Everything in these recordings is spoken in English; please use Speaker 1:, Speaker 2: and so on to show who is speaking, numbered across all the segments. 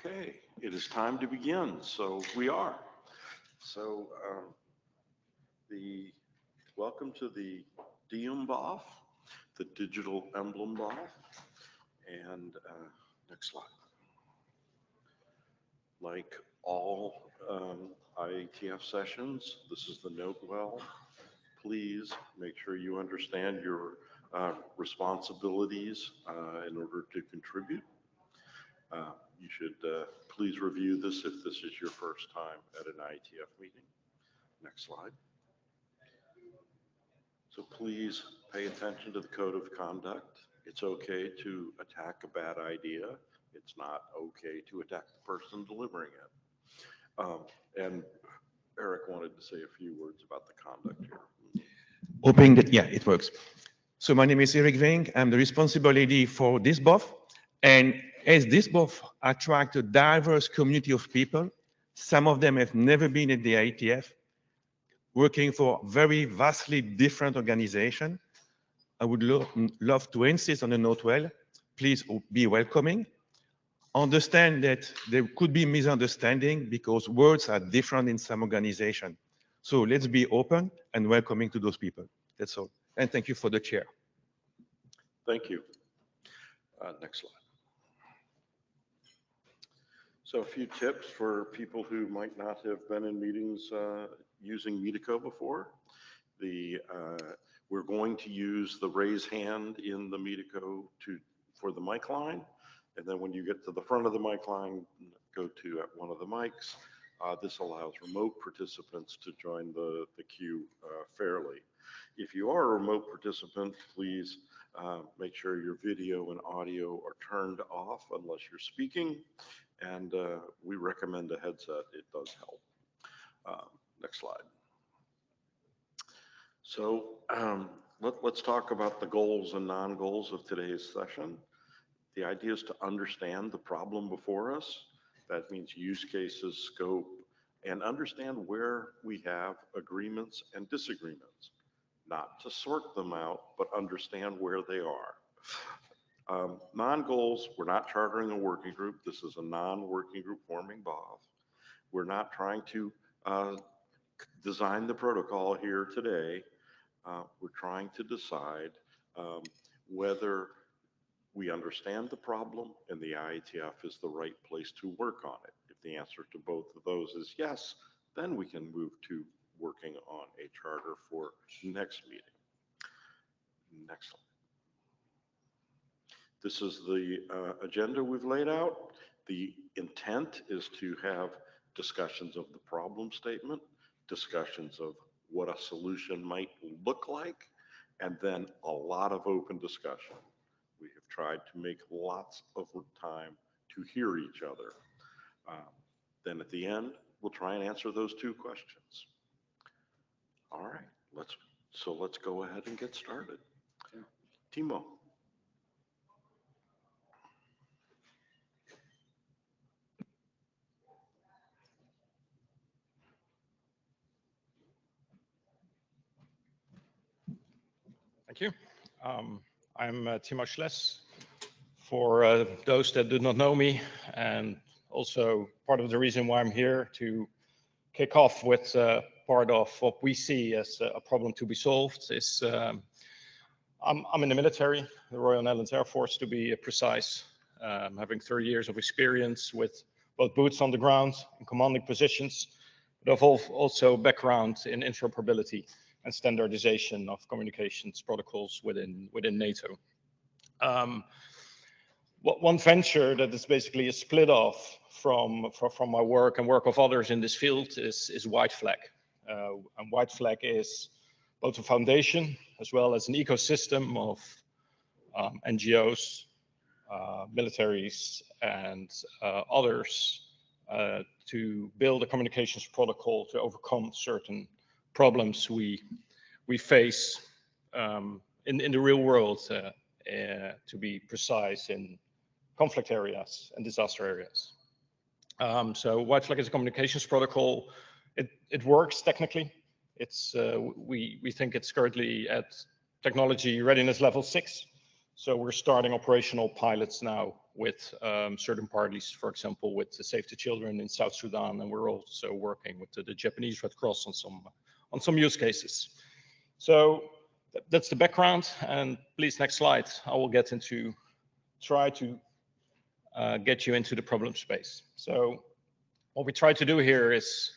Speaker 1: Okay, it is time to begin. So we are. So welcome to the diem BOF, the digital emblem BOF. And next slide. Like all IETF sessions, this is the note well. Please make sure you understand your responsibilities in order to contribute. You should please review this if this is your first time at an IETF meeting. Next slide. So please pay attention to the code of conduct. It's okay to attack a bad idea. It's not okay to attack the person delivering it. And Eric wanted to say a few words about the conduct here.
Speaker 2: Hoping that, yeah, it works. So my name is Eric Ving. I'm the responsible AD for this BOF. And as this BOF attracts a diverse community of people, some of them have never been at the IETF, working for very vastly different organizations. I would love to insist on a note well. Please be welcoming. Understand that there could be misunderstanding because words are different in some organizations. So let's be open and welcoming to those people. That's all. And thank you for the chair.
Speaker 1: Thank you. Next slide. So a few tips for people who might not have been in meetings using Meetico before. We're going to use the raise hand in the Meetico for the mic line. And then when you get to the front of the mic line, go to one of the mics. This allows remote participants to join the queue fairly. If you are a remote participant, please make sure your video and audio are turned off unless you're speaking. And we recommend a headset. It does help. Next slide. So let's talk about the goals and non-goals of today's session. The idea is to understand the problem before us. That means use cases, scope, and understand where we have agreements and disagreements. Not to sort them out, but understand where they are. Non-goals, we're not chartering a working group. This is a non-working group forming BOF. We're not trying to design the protocol here today. We're trying to decide whether we understand the problem and the IETF is the right place to work on it. If the answer to both of those is yes, then we can move to working on a charter for next meeting. Next slide. This is the agenda we've laid out. The intent is to have discussions of the problem statement, discussions of what a solution might look like, and then a lot of open discussion. We have tried to make lots of time to hear each other. Then at the end, we'll try and answer those two questions. All right, let's go ahead and get started. Timo.
Speaker 3: Thank you. I'm Timo Schles. For those that do not know me, and also part of the reason why I'm here to kick off with part of what we see as a problem to be solved is I'm in the military, the Royal Netherlands Air Force to be precise, having 30 years of experience with both boots on the ground and commanding positions, but I've also background in interoperability and standardization of communications protocols within NATO. One venture that is basically a split off from my work and work of others in this field is White Flag. And White Flag is both a foundation as well as an ecosystem of NGOs, militaries, and others to build a communications protocol to overcome certain problems we face in the real world, to be precise, in conflict areas and disaster areas. So White Flag is a communications protocol. It works technically. It's we think it's currently at technology readiness level 6. So we're starting operational pilots now with certain parties, for example, with the Save the Children in South Sudan, and we're also working with the Japanese Red Cross on some use cases. So that's the background. And please, next slide. I will get into try to get you into the problem space. So what we try to do here is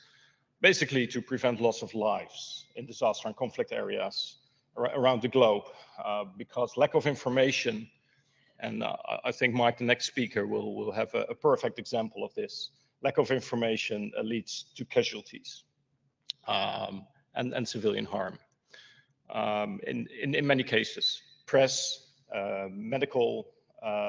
Speaker 3: basically to prevent loss of lives in disaster and conflict areas around the globe, because lack of information, and I think Mike, the next speaker, will have a perfect example of this. Lack of information leads to casualties and civilian harm. In many cases, press, medical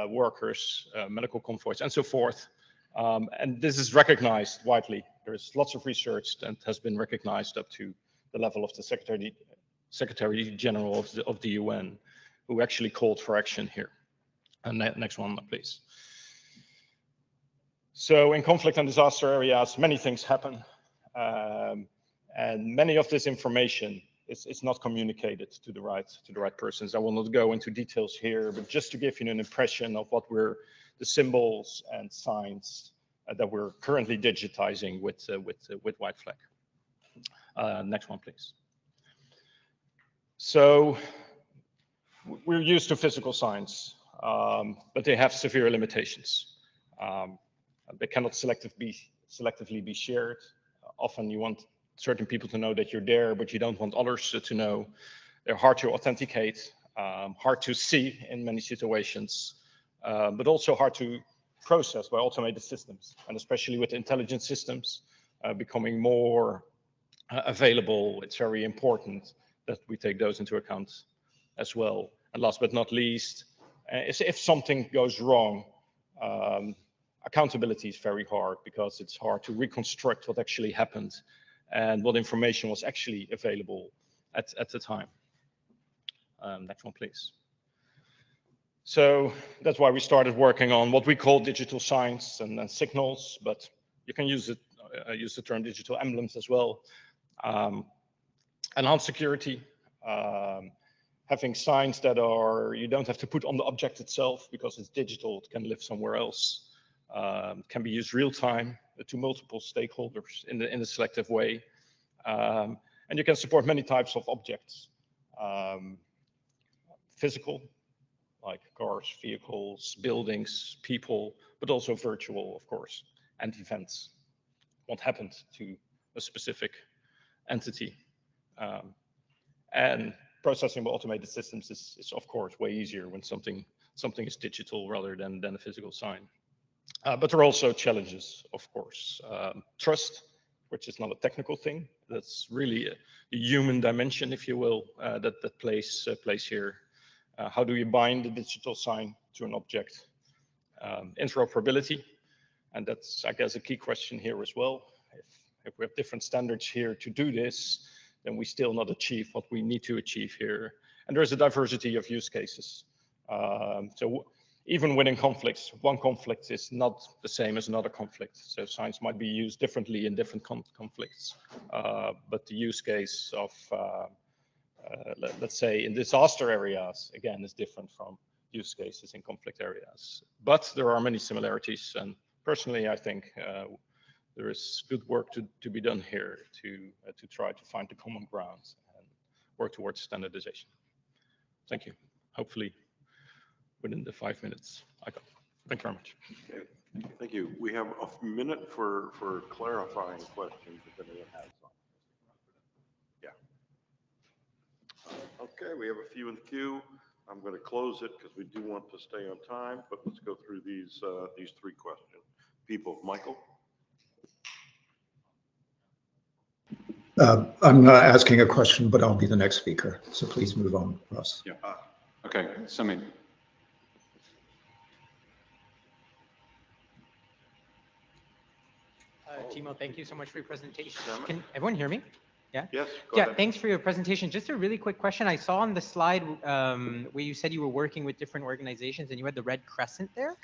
Speaker 3: workers, medical convoys, and so forth. And this is recognized widely. There's lots of research that has been recognized up to the level of the Secretary General of the UN, who actually called for action here. And next one, please. So in conflict and disaster areas, many things happen. And many of this information is not communicated to the right persons. I will not go into details here, but just to give you an impression of what the symbols and signs that we're currently digitizing with White Flag. Next one, please. So we're used to physical signs, but they have severe limitations. They cannot selectively be shared. Often you want certain people to know that you're there, but you don't want others to know. They're hard to authenticate, hard to see in many situations, but also hard to process by automated systems. And especially with intelligence systems becoming more available, it's very important that we take those into account as well. And last but not least, if something goes wrong, accountability is very hard, because it's hard to reconstruct what actually happened and what information was actually available at the time. Next one, please. So that's why we started working on what we call digital signs and signals, but you can use the term digital emblems as well. Enhanced security, having signs that you don't have to put on the object itself because it's digital, it can live somewhere else. Can be used real time to multiple stakeholders in a selective way. And you can support many types of objects. Physical, like cars, vehicles, buildings, people, but also virtual, of course, and events. What happened to a specific entity. And processing by automated systems is of course way easier when something is digital rather than a physical sign. But there are also challenges, of course. Trust, which is not a technical thing. That's really a human dimension, if you will, that plays here. How do you bind the digital sign to an object? Interoperability, and that's, I guess, a key question here as well. If we have different standards here to do this, then we still not achieve what we need to achieve here. And there's a diversity of use cases. So even within conflicts, one conflict is not the same as another conflict. So signs might be used differently in different conflicts. But the use case of, let's say, in disaster areas, again, is different from use cases in conflict areas. But there are many similarities. And personally, I think there is good work to be done here to try to find the common ground and work towards standardization. Thank you. Hopefully, within the 5 minutes I got. Thank you very much.
Speaker 1: Okay. Thank you. We have a minute for clarifying questions if anyone has some. Yeah. Okay, we have a few in the queue. I'm going to close it because we do want to stay on time, but let's go through these 3 questions. People, Michael?
Speaker 4: I'm not asking a question, but I'll be the next speaker. So please move on, Ross.
Speaker 5: Yeah. Okay, Samin.
Speaker 6: Timo, thank you so much for your presentation. Can everyone hear me? Yeah?
Speaker 1: Yes, go
Speaker 6: Yeah,
Speaker 1: ahead.
Speaker 6: thanks for your presentation. Just a really quick question. I saw on the slide where you said you were working with different organizations and you had the red crescent there.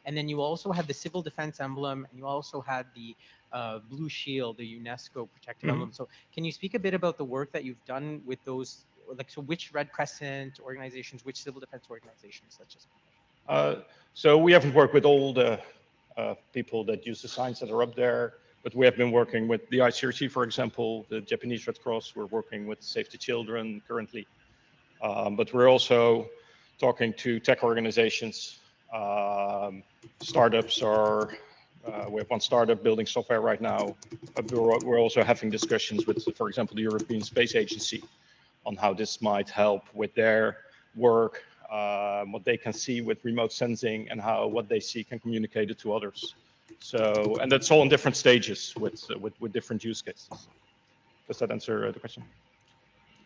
Speaker 6: And then you also had the civil defense emblem and you also had the blue shield, the UNESCO protective emblem. So can you speak a bit about the work that you've done with those, like, so which red crescent organizations, which civil defense organizations? That's just
Speaker 3: So we haven't worked with all the people that use the signs that are up there, but we have been working with the ICRC, for example, the Japanese Red Cross. We're working with Save the Children currently, but we're also talking to tech organizations. Startups are, we have one startup building software right now, but we're also having discussions with, for example, the European Space Agency on how this might help with their work, what they can see with remote sensing and how what they see can communicate it to others. So, and that's all in different stages with different use cases. Does that answer the question?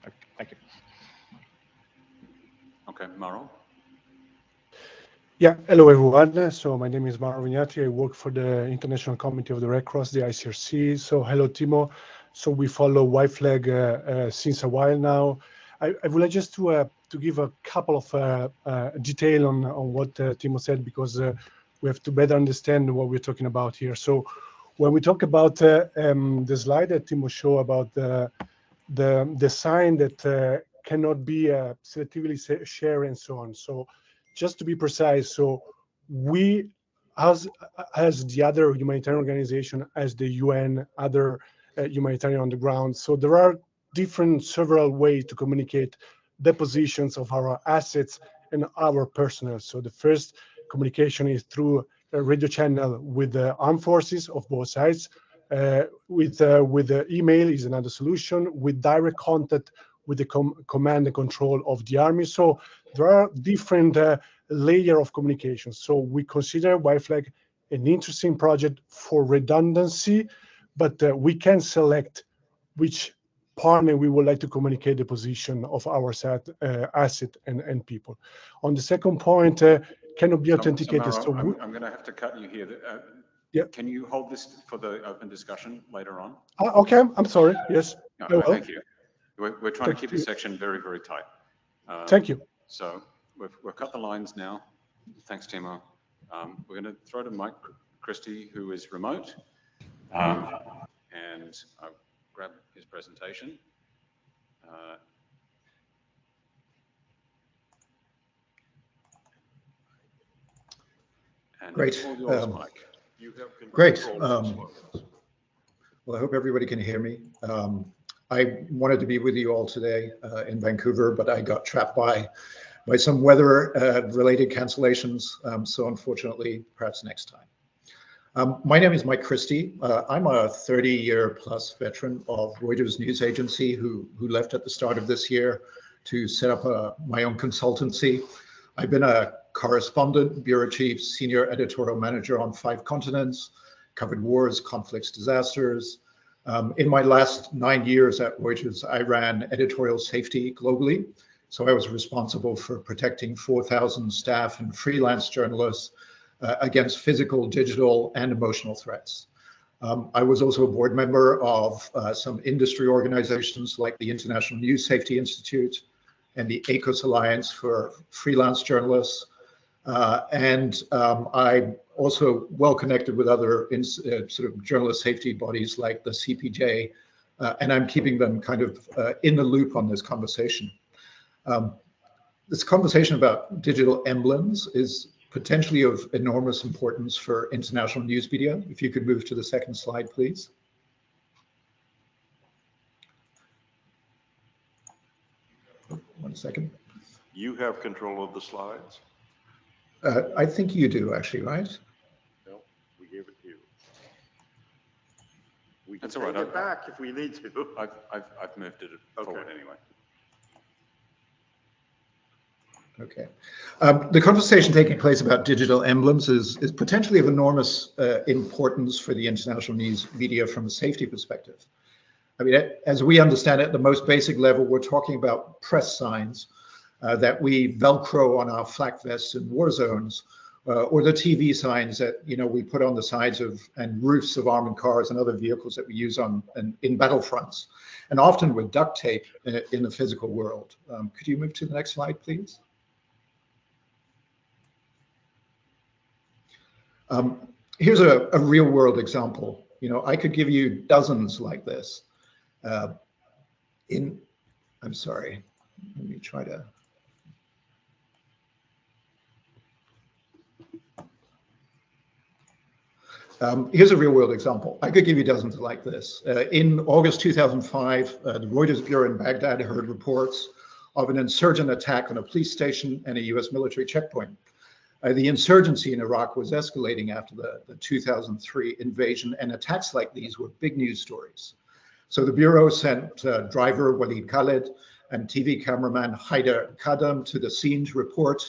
Speaker 3: Okay, thank you.
Speaker 5: Okay, Maro.
Speaker 7: Yeah, hello everyone. So my name is Maro Vignati. I work for the International Committee of the Red Cross, the ICRC. So hello, Timo. So we follow white flag since a while now. I would like just to give a couple of detail on what Timo said, because we have to better understand what we're talking about here. So when we talk about the slide that Timo showed about the sign that cannot be selectively shared and so on. So just to be precise, so we, as the other humanitarian organization, as the UN, other humanitarian on the ground, so there are several ways to communicate the positions of our assets and our personnel. So the first communication is through a radio channel with the armed forces of both sides. With the email is another solution, with direct contact with the command and control of the army. So there are different layers of communication. So we consider white flag an interesting project for redundancy, but we can select which partner we would like to communicate the position of our asset and people. On the second point, cannot be authenticated.
Speaker 5: So Maro, I'm going to have to cut you here.
Speaker 7: Yeah.
Speaker 5: Can you hold this for the open discussion later on?
Speaker 7: Okay, I'm sorry. Yes.
Speaker 5: No, thank you. We're trying to keep this section very, very tight.
Speaker 7: Thank you.
Speaker 5: So we've cut the lines now. Thanks, Timo. We're going to throw to Mike Christie, who is remote. And I'll grab his presentation. And
Speaker 4: Great.
Speaker 5: all yours, Mike.
Speaker 1: You have control
Speaker 4: Great.
Speaker 1: of the slides.
Speaker 4: Well, I hope everybody can hear me. I wanted to be with you all today in Vancouver, but I got trapped by some weather-related cancellations. So unfortunately, perhaps next time. My name is Mike Christie. I'm a 30-year plus veteran of Reuters news agency who left at the start of this year to set up my own consultancy. I've been a correspondent, bureau chief, senior editorial manager on 5 continents, covered wars, conflicts, disasters. In my last 9 years at Reuters, I ran editorial safety globally. So I was responsible for protecting 4,000 staff and freelance journalists against physical, digital, and emotional threats. I was also a board member of some industry organizations like the International News Safety Institute and the ACOS Alliance for Freelance Journalists. I'm also well connected with other sort of journalist safety bodies like the CPJ, and I'm keeping them kind of in the loop on this conversation. This conversation about digital emblems is potentially of enormous importance for international news media. If you could move to the second slide, please. One second.
Speaker 1: You have control of the slides?
Speaker 4: I think you do, actually, right?
Speaker 1: No, we gave it to you. We can
Speaker 5: That's all right.
Speaker 1: take it back if we need to.
Speaker 5: I've moved it forward anyway.
Speaker 4: Okay. The conversation taking place about digital emblems is potentially of enormous importance for the international news media from a safety perspective. I mean, as we understand it, at the most basic level, we're talking about press signs that we Velcro on our flak vests in war zones, or the TV signs that we put on the sides of and roofs of armored cars and other vehicles that we use in battlefronts, and often with duct tape in the physical world. Could you move to the next slide, please? Here's a real world example. I could give you dozens like this. I'm sorry, let me try to. Here's a real world example. I could give you dozens like this. In August 2005, the Reuters Bureau in Baghdad heard reports of an insurgent attack on a police station and a US military checkpoint. The insurgency in Iraq was escalating after the 2003 invasion, and attacks like these were big news stories. So the Bureau sent driver Walid Khaled and TV cameraman Haider Kadam to the scene to report.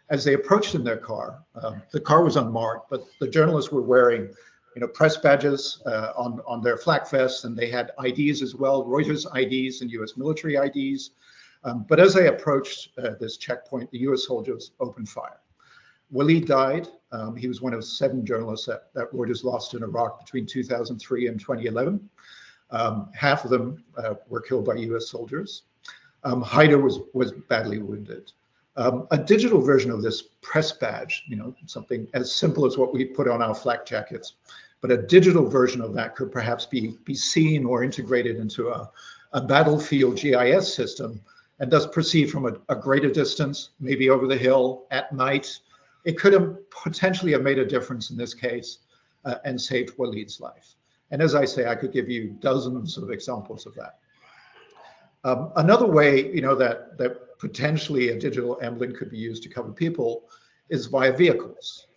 Speaker 4: As they approached in their car, the car was unmarked, but the journalists were wearing press badges on their flak vests, and they had IDs as well, Reuters IDs and US military IDs. But as they approached this checkpoint, the US soldiers opened fire. Walid died. He was one of 7 journalists that Reuters lost in Iraq between 2003 and 2011. Half of them were killed by US soldiers. Haider was badly wounded. A digital version of this press badge, something as simple as what we put on our flak jackets, but a digital version of that could perhaps be seen or integrated into a battlefield GIS system, and thus perceived from a greater distance, maybe over the hill at night. It could have potentially made a difference in this case and saved Walid's life. And as I say, I could give you dozens of examples of that. Another way, that potentially a digital emblem could be used to cover people is via vehicles.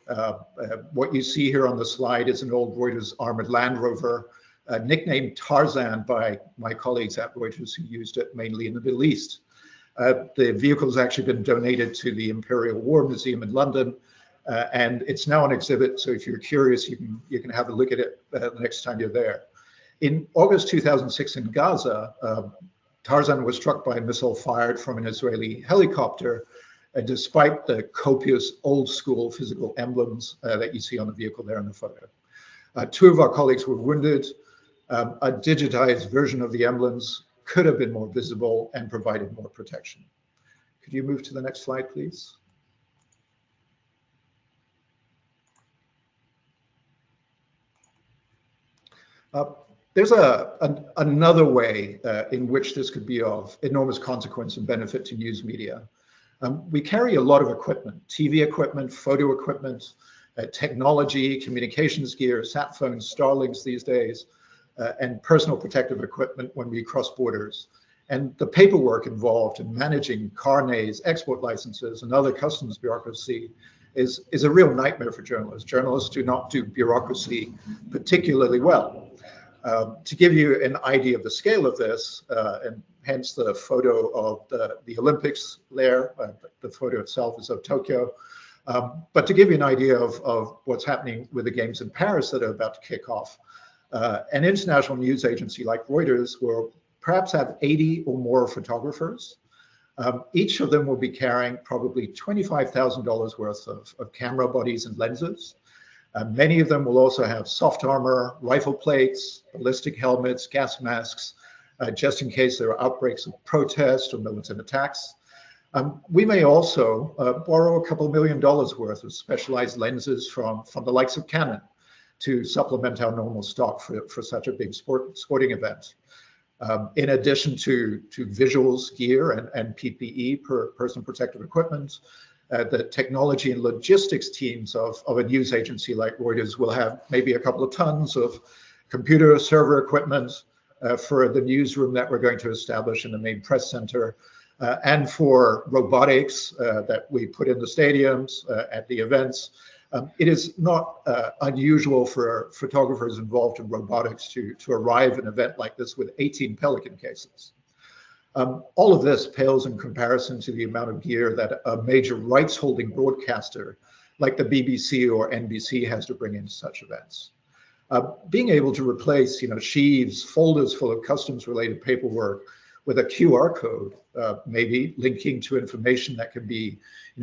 Speaker 4: What you see here on the slide is an old Reuters armored Land Rover, nicknamed Tarzan by my colleagues at Reuters, who used it mainly in the Middle East. The vehicle has actually been donated to the Imperial War Museum in London, and it's now on exhibit. So if you're curious, you can have a look at it the next time you're there. In August 2006 in Gaza, Tarzan was struck by a missile fired from an Israeli helicopter, despite the copious old school physical emblems that you see on the vehicle there in the photo. 2 of our colleagues were wounded. A digitized version of the emblems could have been more visible and provided more protection. Could you move to the next slide, please? There's another way in which this could be of enormous consequence and benefit to news media. We carry a lot of equipment, TV equipment, photo equipment, technology, communications gear, sat phones, Starlinks these days, and personal protective equipment when we cross borders. And the paperwork involved in managing carnets, export licenses, and other customs bureaucracy is a real nightmare for journalists. Journalists do not do bureaucracy particularly well. To give you an idea of the scale of this, and hence the photo of the Olympics there, the photo itself is of Tokyo. But to give you an idea of what's happening with the games in Paris that are about to kick off, an international news agency like Reuters will perhaps have 80 or more photographers. Each of them will be carrying probably $25,000 worth of camera bodies and lenses. Many of them will also have soft armor, rifle plates, ballistic helmets, gas masks, just in case there are outbreaks of protest or militant attacks. We may also borrow a couple $1 million worth of specialized lenses from the likes of Canon to supplement our normal stock for such a big sporting event. In addition to visuals, gear, and PPE, personal protective equipment, the technology and logistics teams of a news agency like Reuters will have maybe a couple of tons of computer server equipment for the newsroom that we're going to establish in the main press center, and for robotics that we put in the stadiums at the events. It is not unusual for photographers involved in robotics to arrive at an event like this with 18 Pelican cases. All of this pales in comparison to the amount of gear that a major rights-holding broadcaster like the BBC or NBC has to bring into such events. Being able to replace, sheaves, folders full of customs-related paperwork with a QR code, maybe linking to information that can be,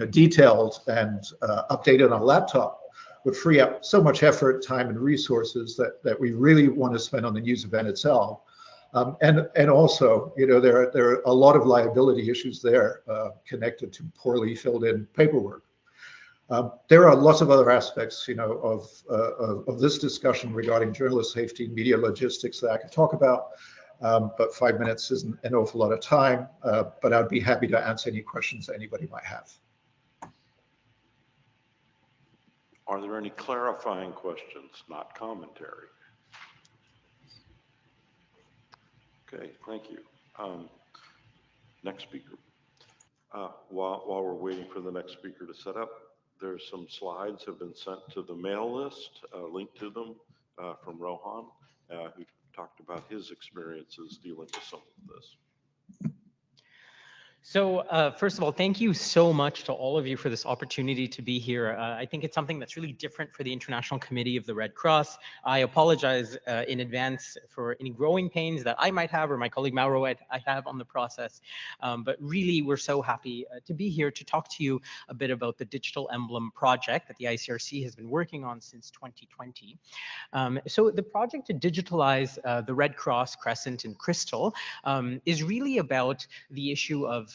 Speaker 4: detailed and updated on a laptop, would free up so much effort, time, and resources that we really want to spend on the news event itself. And also, there are a lot of liability issues there connected to poorly filled in paperwork. There are lots of other aspects, of this discussion regarding journalist safety, media logistics that I could talk about, but 5 minutes isn't an awful lot of time. But I'd be happy to answer any questions that anybody might have.
Speaker 1: Are there any clarifying questions, not commentary? Okay, thank you. Next speaker. While we're waiting for the next speaker to set up, there's some slides have been sent to the mail list, linked to them from Rohan, who talked about his experiences dealing with some of this.
Speaker 6: So first of all, thank you so much to all of you for this opportunity to be here. I think it's something that's really different for the International Committee of the Red Cross. I apologize in advance for any growing pains that I might have or my colleague Mauro I have on the process. But really, we're so happy to be here to talk to you a bit about the digital emblem project that the ICRC has been working on since 2020. So the project to digitalize the Red Cross, Crescent, and Crystal is really about the issue of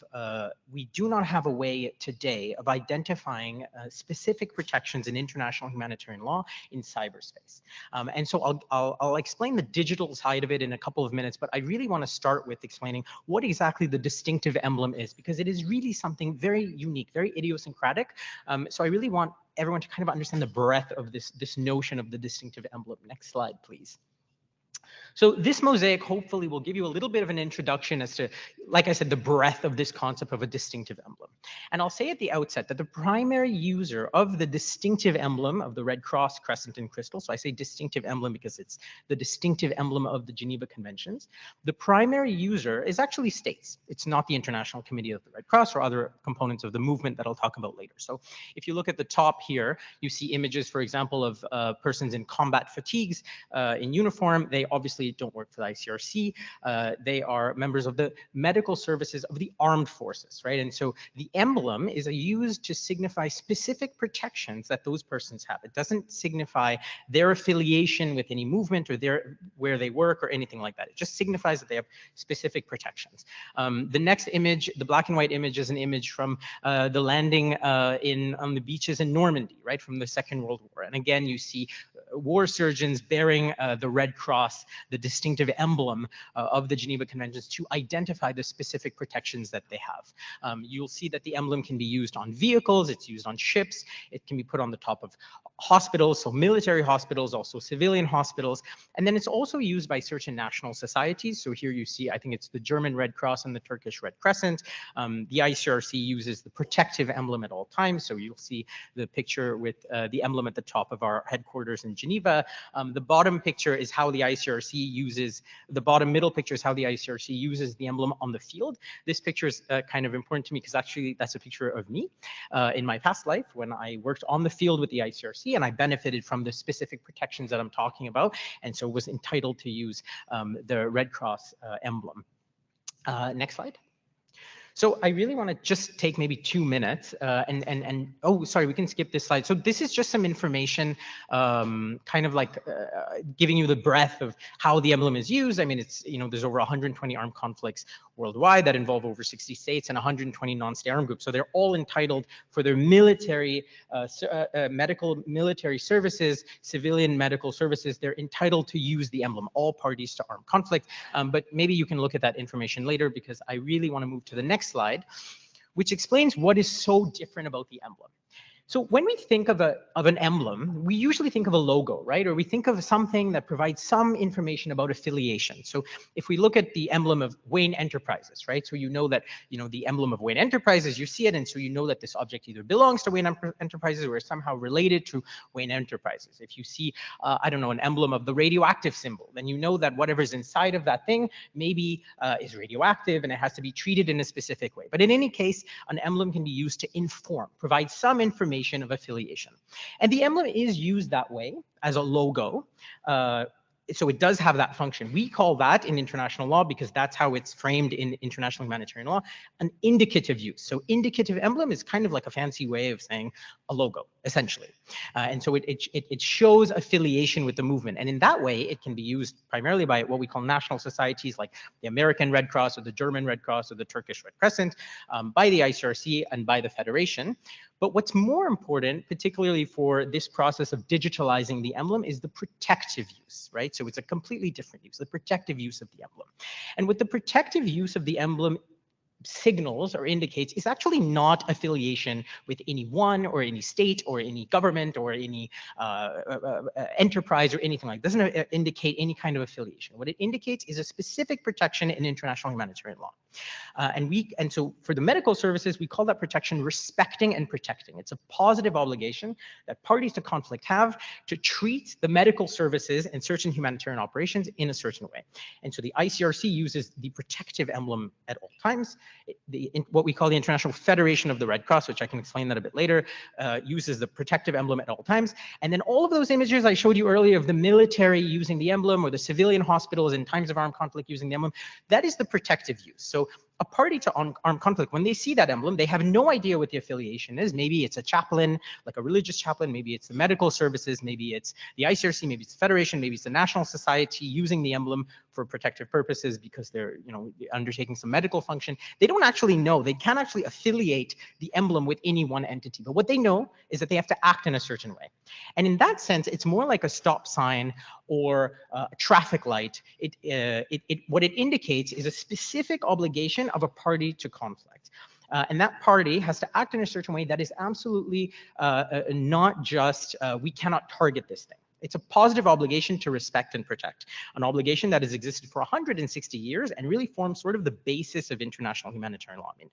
Speaker 6: we do not have a way today of identifying specific protections in international humanitarian law in cyberspace. And so I'll explain the digital side of it in a couple of minutes, but I really want to start with explaining what exactly the distinctive emblem is, because it is really something very unique, very idiosyncratic. So I really want everyone to kind of understand the breadth of this notion of the distinctive emblem. Next slide, please. So this mosaic hopefully will give you a little bit of an introduction as to, like I said, the breadth of this concept of a distinctive emblem. And I'll say at the outset that the primary user of the distinctive emblem of the Red Cross, Crescent, and Crystal, so I say distinctive emblem because it's the distinctive emblem of the Geneva Conventions, the primary user is actually states. It's not the International Committee of the Red Cross or other components of the movement that I'll talk about later. So if you look at the top here, you see images, for example, of persons in combat fatigues in uniform. They obviously don't work for the ICRC. They are members of the medical services of the armed forces, right? And so the emblem is used to signify specific protections that those persons have. It doesn't signify their affiliation with any movement or where they work or anything like that. It just signifies that they have specific protections. The next image, the black and white image, is an image from the landing on the beaches in Normandy, right, from the Second World War. And again, you see war surgeons bearing the Red Cross, the distinctive emblem of the Geneva Conventions, to identify the specific protections that they have. You'll see that the emblem can be used on vehicles, it's used on ships, it can be put on the top of hospitals, so military hospitals, also civilian hospitals, and then it's also used by certain national societies. So here you see, I think it's the German Red Cross and the Turkish Red Crescent. The ICRC uses the protective emblem at all times, so you'll see the picture with the emblem at the top of our headquarters in Geneva. The bottom picture is how the ICRC uses, the bottom middle picture is how the ICRC uses the emblem on the field. This picture is kind of important to me because actually that's a picture of me in my past life when I worked on the field with the ICRC, and I benefited from the specific protections that I'm talking about, and so was entitled to use the Red Cross emblem. Next slide. So I really want to just take maybe 2 minutes and oh, sorry, we can skip this slide. So this is just some information, kind of like giving you the breadth of how the emblem is used. I mean, it's, there's over 120 armed conflicts worldwide that involve over 60 states and 120 non-state armed groups. So they're all entitled for their military, medical military services, civilian medical services. They're entitled to use the emblem, all parties to armed conflict. But maybe you can look at that information later because I really want to move to the next slide, which explains what is so different about the emblem. So when we think of an emblem, we usually think of a logo, right? Or we think of something that provides some information about affiliation. So if we look at the emblem of Wayne Enterprises, right? So you know that, the emblem of Wayne Enterprises, you see it, and so you know that this object either belongs to Wayne Enterprises or is somehow related to Wayne Enterprises. If you see, I don't know, an emblem of the radioactive symbol, then you know that whatever's inside of that thing maybe is radioactive and it has to be treated in a specific way. But in any case, an emblem can be used to inform, provide some information confirmation of affiliation. And the emblem is used that way as a logo. So it does have that function. We call that in international law, because that's how it's framed in international humanitarian law, an indicative use. So indicative emblem is kind of like a fancy way of saying a logo, essentially. And so it shows affiliation with the movement. And in that way, it can be used primarily by what we call national societies, like the American Red Cross or the German Red Cross or the Turkish Red Crescent, by the ICRC and by the Federation. But what's more important, particularly for this process of digitalizing the emblem, is the protective use, right? So it's a completely different use, the protective use of the emblem. And what the protective use of the emblem signals or indicates is actually not affiliation with any one or any state or any government or any enterprise or anything like that. It doesn't indicate any kind of affiliation. What it indicates is a specific protection in international humanitarian law. And so for the medical services, we call that protection respecting and protecting. It's a positive obligation that parties to conflict have to treat the medical services and certain humanitarian operations in a certain way. And so the ICRC uses the protective emblem at all times. What we call the International Federation of the Red Cross, which I can explain that a bit later, uses the protective emblem at all times. And then all of those images I showed you earlier of the military using the emblem or the civilian hospitals in times of armed conflict using the emblem, that is the protective use. So a party to armed conflict, when they see that emblem, they have no idea what the affiliation is. Maybe it's a chaplain, like a religious chaplain, maybe it's the medical services, maybe it's the ICRC, maybe it's the Federation, maybe it's the National Society using the emblem for protective purposes because they're, undertaking some medical function. They don't actually know, they can't actually affiliate the emblem with any one entity. But what they know is that they have to act in a certain way. And in that sense, it's more like a stop sign or a traffic light. What it indicates is a specific obligation of a party to conflict. And that party has to act in a certain way that is absolutely not just, we cannot target this thing. It's a positive obligation to respect and protect, an obligation that has existed for 160 years and really forms sort of the basis of international humanitarian law. I mean,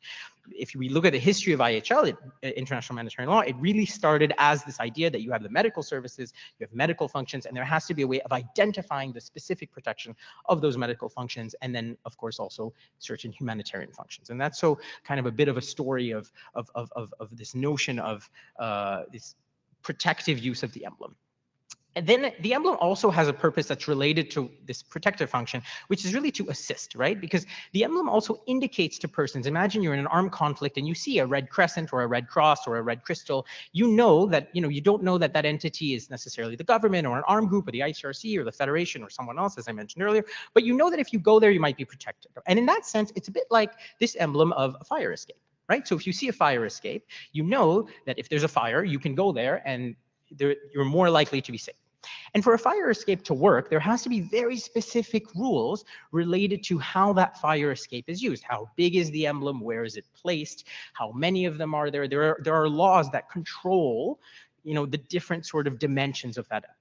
Speaker 6: if we look at the history of IHL, international humanitarian law, it really started as this idea that you have the medical services, you have medical functions, and there has to be a way of identifying the specific protection of those medical functions, and then, of course, also certain humanitarian functions. And that's so kind of a bit of a story of this notion of this protective use of the emblem. And then the emblem also has a purpose that's related to this protective function, which is really to assist, right? Because the emblem also indicates to persons, imagine you're in an armed conflict and you see a red crescent or a red cross or a red crystal, you know that, you don't know that that entity is necessarily the government or an armed group or the ICRC or the Federation or someone else, as I mentioned earlier, but you know that if you go there, you might be protected. And in that sense, it's a bit like this emblem of a fire escape, right? So if you see a fire escape, you know that if there's a fire, you can go there and you're more likely to be safe. And for a fire escape to work, there has to be very specific rules related to how that fire escape is used. How big is the emblem? Where is it placed? How many of them are there? There are laws that control, the different sort of dimensions of that emblem.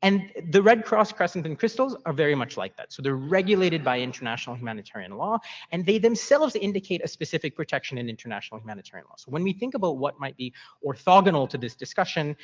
Speaker 6: And the Red Cross, Crescent, and Crystals are very much like that. So they're regulated by international humanitarian law, and they themselves indicate a specific protection in international humanitarian law. So when we think about what might be orthogonal to this discussion,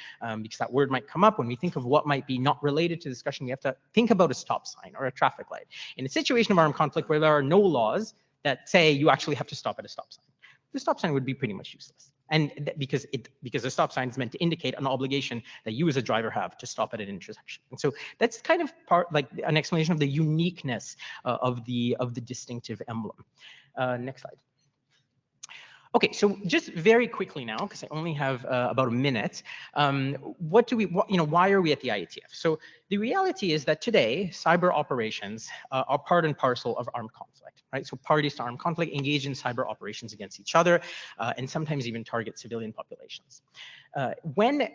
Speaker 6: because that word might come up, when we think of what might be not related to discussion, we have to think about a stop sign or a traffic light. In a situation of armed conflict where there are no laws that say you actually have to stop at a stop sign, the stop sign would be pretty much useless. And because the stop sign is meant to indicate an obligation that you as a driver have to stop at an intersection. And so that's kind of like an explanation of the uniqueness of the distinctive emblem. Next slide. Okay, so just very quickly now, because I only have about a minute, why are we at the IETF? So the reality is that today, cyber operations are part and parcel of armed conflict, right? So parties to armed conflict engage in cyber operations against each other and sometimes even target civilian populations. When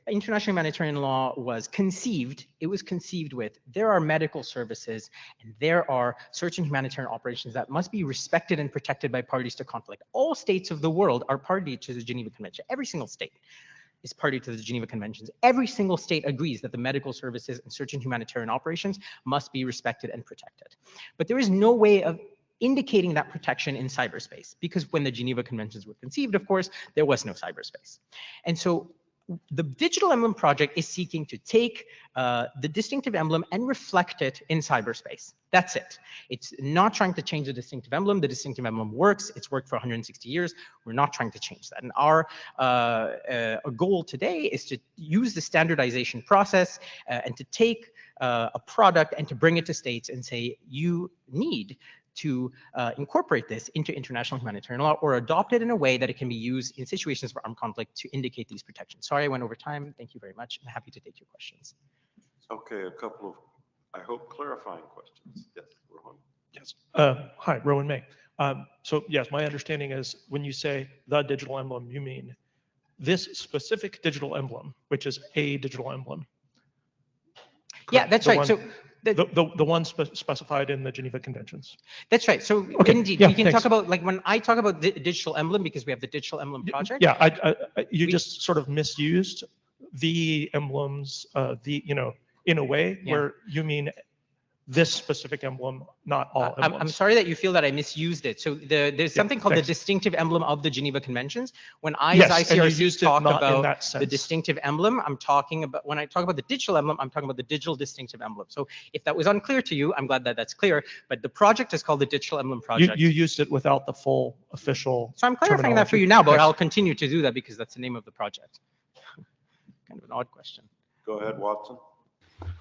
Speaker 6: international humanitarian law was conceived, it was conceived with, there are medical services and there are certain humanitarian operations that must be respected and protected by parties to conflict. All states of the world are party to the Geneva Convention. Every single state is party to the Geneva Conventions. Every single state agrees that the medical services and certain humanitarian operations must be respected and protected. But there is no way of indicating that protection in cyberspace, because when the Geneva Conventions were conceived, of course, there was no cyberspace. And so the digital emblem project is seeking to take the distinctive emblem and reflect it in cyberspace. That's it. It's not trying to change the distinctive emblem. The distinctive emblem works. It's worked for 160 years. We're not trying to change that. And our goal today is to use the standardization process and to take a product and to bring it to states and say, you need to incorporate this into international humanitarian law or adopt it in a way that it can be used in situations of armed conflict to indicate these protections. Sorry, I went over time. Thank you very much. I'm happy to take your questions.
Speaker 1: Okay, a couple of, I hope, clarifying questions. Yes, Rohan.
Speaker 8: Yes. Hi, Rowan May. So yes, my understanding is when you say the digital emblem, you mean this specific digital emblem, which is a digital emblem.
Speaker 6: Yeah, that's right.
Speaker 8: One,
Speaker 6: So
Speaker 8: the one specified in the Geneva Conventions.
Speaker 6: that's right. So
Speaker 8: Okay.
Speaker 6: indeed,
Speaker 8: Yeah,
Speaker 6: we can
Speaker 8: thanks.
Speaker 6: talk about, like, when I talk about the digital emblem, because we have the digital emblem project.
Speaker 8: Yeah, you just sort of misused the emblems, in a way where you mean this specific emblem, not all emblems.
Speaker 6: I'm sorry that you feel that I misused it. So there's something called the distinctive emblem of the Geneva Conventions. When I,
Speaker 8: Yes,
Speaker 6: as
Speaker 8: and you
Speaker 6: ICRC,
Speaker 8: used it
Speaker 6: talk
Speaker 8: not in
Speaker 6: about
Speaker 8: that
Speaker 6: the
Speaker 8: sense.
Speaker 6: distinctive emblem, I'm talking about, when I talk about the digital emblem, I'm talking about the digital distinctive emblem. So if that was unclear to you, I'm glad that that's clear. But the project is called the Digital Emblem Project.
Speaker 8: You used it without the full official.
Speaker 6: So I'm clarifying that for you now, but
Speaker 8: terminology.
Speaker 6: I'll continue to do that because that's the name of the project. Kind of an odd question.
Speaker 1: Go ahead, Watson.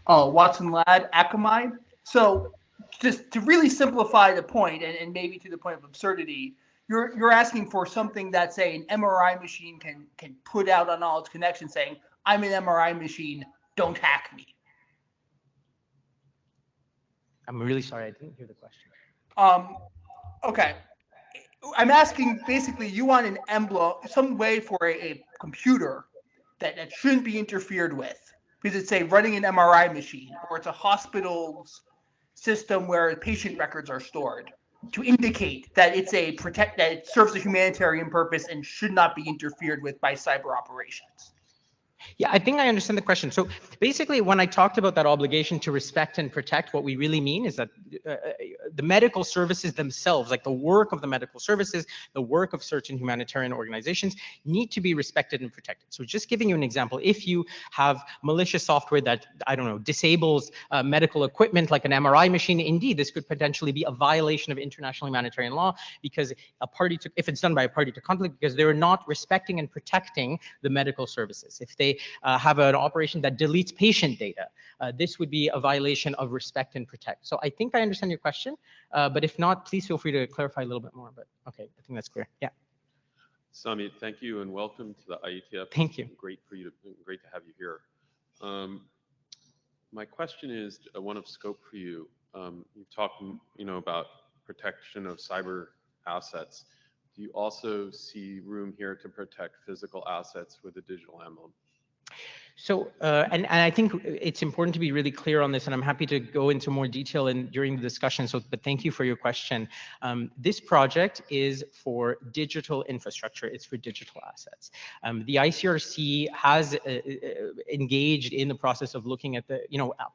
Speaker 9: Watson Ladd, Akamai. So just to really simplify the point, and maybe to the point of absurdity, you're asking for something that, say, an MRI machine can put out on all its connections saying, I'm an MRI machine, don't hack me.
Speaker 6: I'm really sorry, I didn't hear the question.
Speaker 9: Okay. I'm asking, basically, you want an emblem, some way for a computer that shouldn't be interfered with. Because it's, say, running an MRI machine, or it's a hospital's system where patient records are stored, to indicate that it's that it serves a humanitarian purpose and should not be interfered with by cyber operations.
Speaker 6: Yeah, I think I understand the question. So basically, when I talked about that obligation to respect and protect, what we really mean is that the medical services themselves, like the work of the medical services, the work of certain humanitarian organizations, need to be respected and protected. So just giving you an example, if you have malicious software that, I don't know, disables medical equipment like an MRI machine, indeed, this could potentially be a violation of international humanitarian law because if it's done by a party to conflict, because they're not respecting and protecting the medical services. If they have an operation that deletes patient data, this would be a violation of respect and protect. So I think I understand your question, but if not, please feel free to clarify a little bit more. But okay, I think that's clear. Yeah.
Speaker 10: Samit, thank you and welcome to the IETF.
Speaker 6: Thank you.
Speaker 10: Great to have you here. My question is one of scope for you. You talked, about protection of cyber assets. Do you also see room here to protect physical assets with a digital emblem?
Speaker 6: So, and I think it's important to be really clear on this, and I'm happy to go into more detail during the discussion. So, but thank you for your question. This project is for digital infrastructure. It's for digital assets. The ICRC has engaged in the process of looking at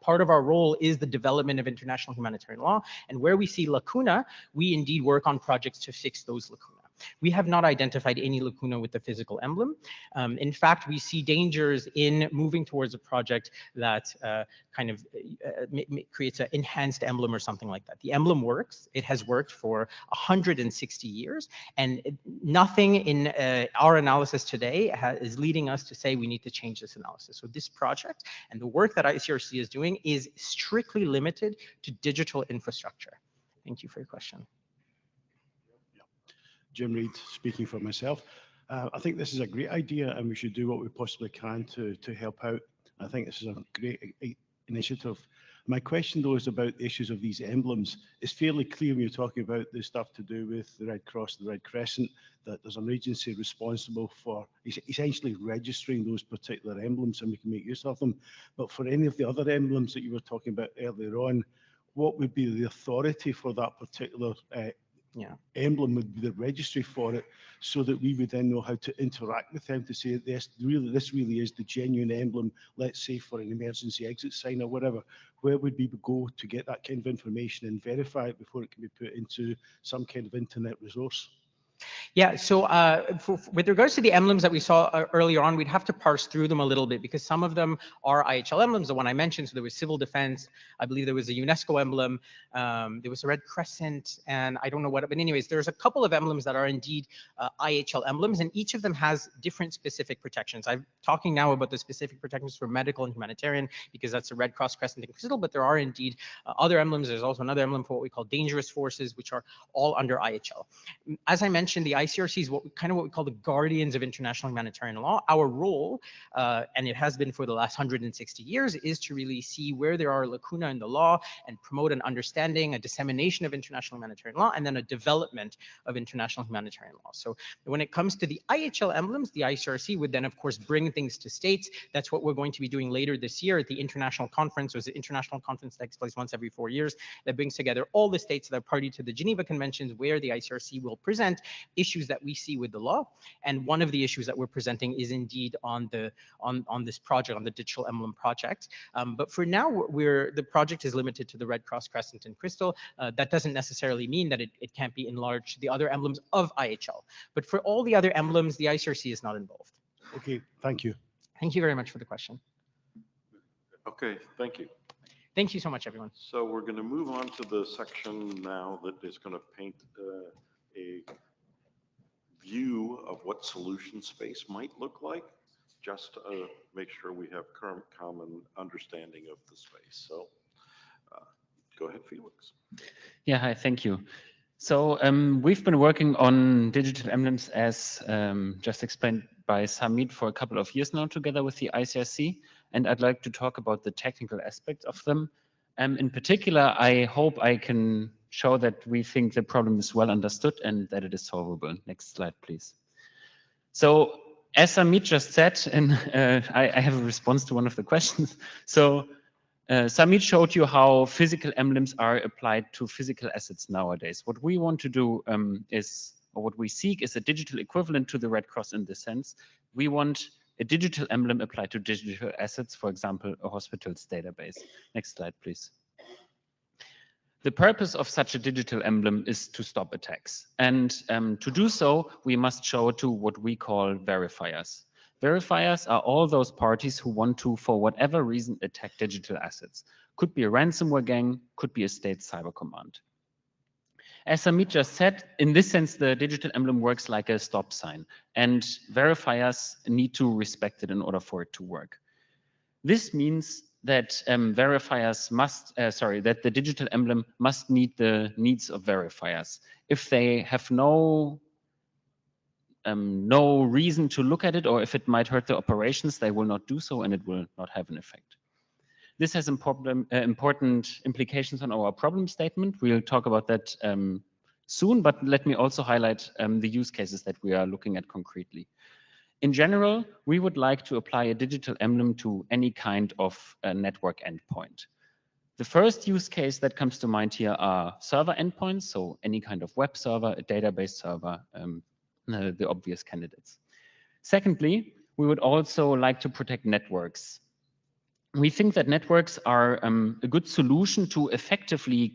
Speaker 6: part of our role is the development of international humanitarian law. And where we see lacuna, we indeed work on projects to fix those lacuna. We have not identified any lacuna with the physical emblem. In fact, we see dangers in moving towards a project that creates an enhanced emblem or something like that. The emblem works. It has worked for 160 years, and nothing in our analysis today is leading us to say we need to change this analysis. So this project and the work that ICRC is doing is strictly limited to digital infrastructure. Thank you for your question.
Speaker 11: Jim Reed speaking for myself. I think this is a great idea and we should do what we possibly can to help out. I think this is a great initiative. My question though is about the issues of these emblems. It's fairly clear when you're talking about the stuff to do with the Red Cross, the Red Crescent, that there's an agency responsible for essentially registering those particular emblems and we can make use of them. But for any of the other emblems that you were talking about earlier on, what would be the authority for that particular emblem, would be the registry for it, so that we would then know how to interact with them to say this really is the genuine emblem, let's say for an emergency exit sign or whatever. Where would we go to get that kind of information and verify it before it can be put into some kind of internet resource?
Speaker 6: Yeah, so with regards to the emblems that we saw earlier on, we'd have to parse through them a little bit because some of them are IHL emblems, the one I mentioned. So there was civil defense, I believe there was a UNESCO emblem, there was a red crescent, and I don't know what, but anyways, there's a couple of emblems that are indeed IHL emblems, and each of them has different specific protections. I'm talking now about the specific protections for medical and humanitarian because that's the Red Cross, Crescent, and Crystal, but there are indeed other emblems. There's also another emblem for what we call dangerous forces, which are all under IHL. As I mentioned, the ICRC is what we call the guardians of international humanitarian law. Our role, and it has been for the last 160 years, is to really see where there are lacuna in the law and promote an understanding, a dissemination of international humanitarian law, and then a development of international humanitarian law. So when it comes to the IHL emblems, the ICRC would then, of course, bring things to states. That's what we're going to be doing later this year at the international conference. There's an international conference that takes place once every 4 years that brings together all the states that are party to the Geneva Conventions, where the ICRC will present issues that we see with the law. And one of the issues that we're presenting is indeed on this project, on the digital emblem project. But for now, the project is limited to the Red Cross, Crescent, and Crystal. That doesn't necessarily mean that it can't be enlarged to the other emblems of IHL. But for all the other emblems, the ICRC is not involved.
Speaker 11: Okay, thank you.
Speaker 6: Thank you very much for the question.
Speaker 1: Okay, thank you.
Speaker 6: Thank you so much, everyone.
Speaker 1: So we're going to move on to the section now that is going to paint a view of what solution space might look like, just to make sure we have current common understanding of the space. So go ahead, Felix.
Speaker 12: Yeah, hi, thank you. So we've been working on digital emblems, as just explained by Samit, for a couple of years now together with the ICRC, and I'd like to talk about the technical aspects of them. In particular, I hope I can show that we think the problem is well understood and that it is solvable. Next slide, please. So as Samit just said, and I have a response to one of the questions. So Samit showed you how physical emblems are applied to physical assets nowadays. What we want to do or what we seek is a digital equivalent to the Red Cross in this sense. We want a digital emblem applied to digital assets, for example, a hospital's database. Next slide, please. The purpose of such a digital emblem is to stop attacks. And to do so, we must show to what we call verifiers. Verifiers are all those parties who want to, for whatever reason, attack digital assets. Could be a ransomware gang, could be a state cyber command. As Samit just said, in this sense, the digital emblem works like a stop sign, and verifiers need to respect it in order for it to work. This means that verifiers must, that the digital emblem must meet the needs of verifiers. If they have no reason to look at it, or if it might hurt the operations, they will not do so, and it will not have an effect. This has important implications on our problem statement. We'll talk about that soon, but let me also highlight the use cases that we are looking at concretely. In general, we would like to apply a digital emblem to any kind of network endpoint. The first use case that comes to mind here are server endpoints, so any kind of web server, a database server, the obvious candidates. Secondly, we would also like to protect networks. We think that networks are a good solution to effectively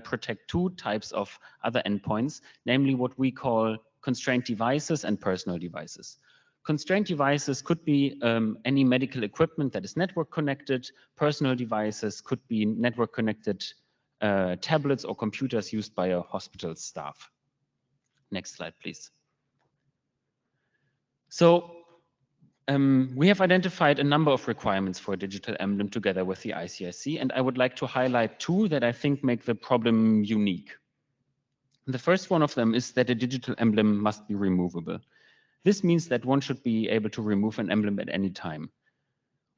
Speaker 12: protect two types of other endpoints, namely what we call constrained devices and personal devices. Constrained devices could be any medical equipment that is network connected. Personal devices could be network connected tablets or computers used by a hospital staff. Next slide, please. So we have identified a number of requirements for a digital emblem together with the ICRC, and I would like to highlight two that I think make the problem unique. The first one of them is that a digital emblem must be removable. This means that one should be able to remove an emblem at any time.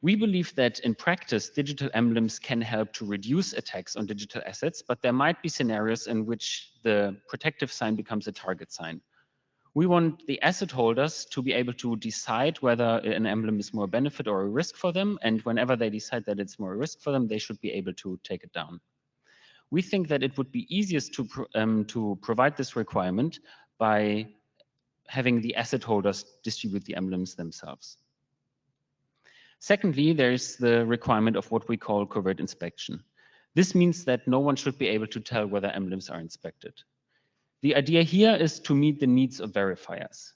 Speaker 12: We believe that in practice, digital emblems can help to reduce attacks on digital assets, but there might be scenarios in which the protective sign becomes a target sign. We want the asset holders to be able to decide whether an emblem is more a benefit or a risk for them, and whenever they decide that it's more a risk for them, they should be able to take it down. We think that it would be easiest to provide this requirement by having the asset holders distribute the emblems themselves. Secondly, there is the requirement of what we call covert inspection. This means that no one should be able to tell whether emblems are inspected. The idea here is to meet the needs of verifiers.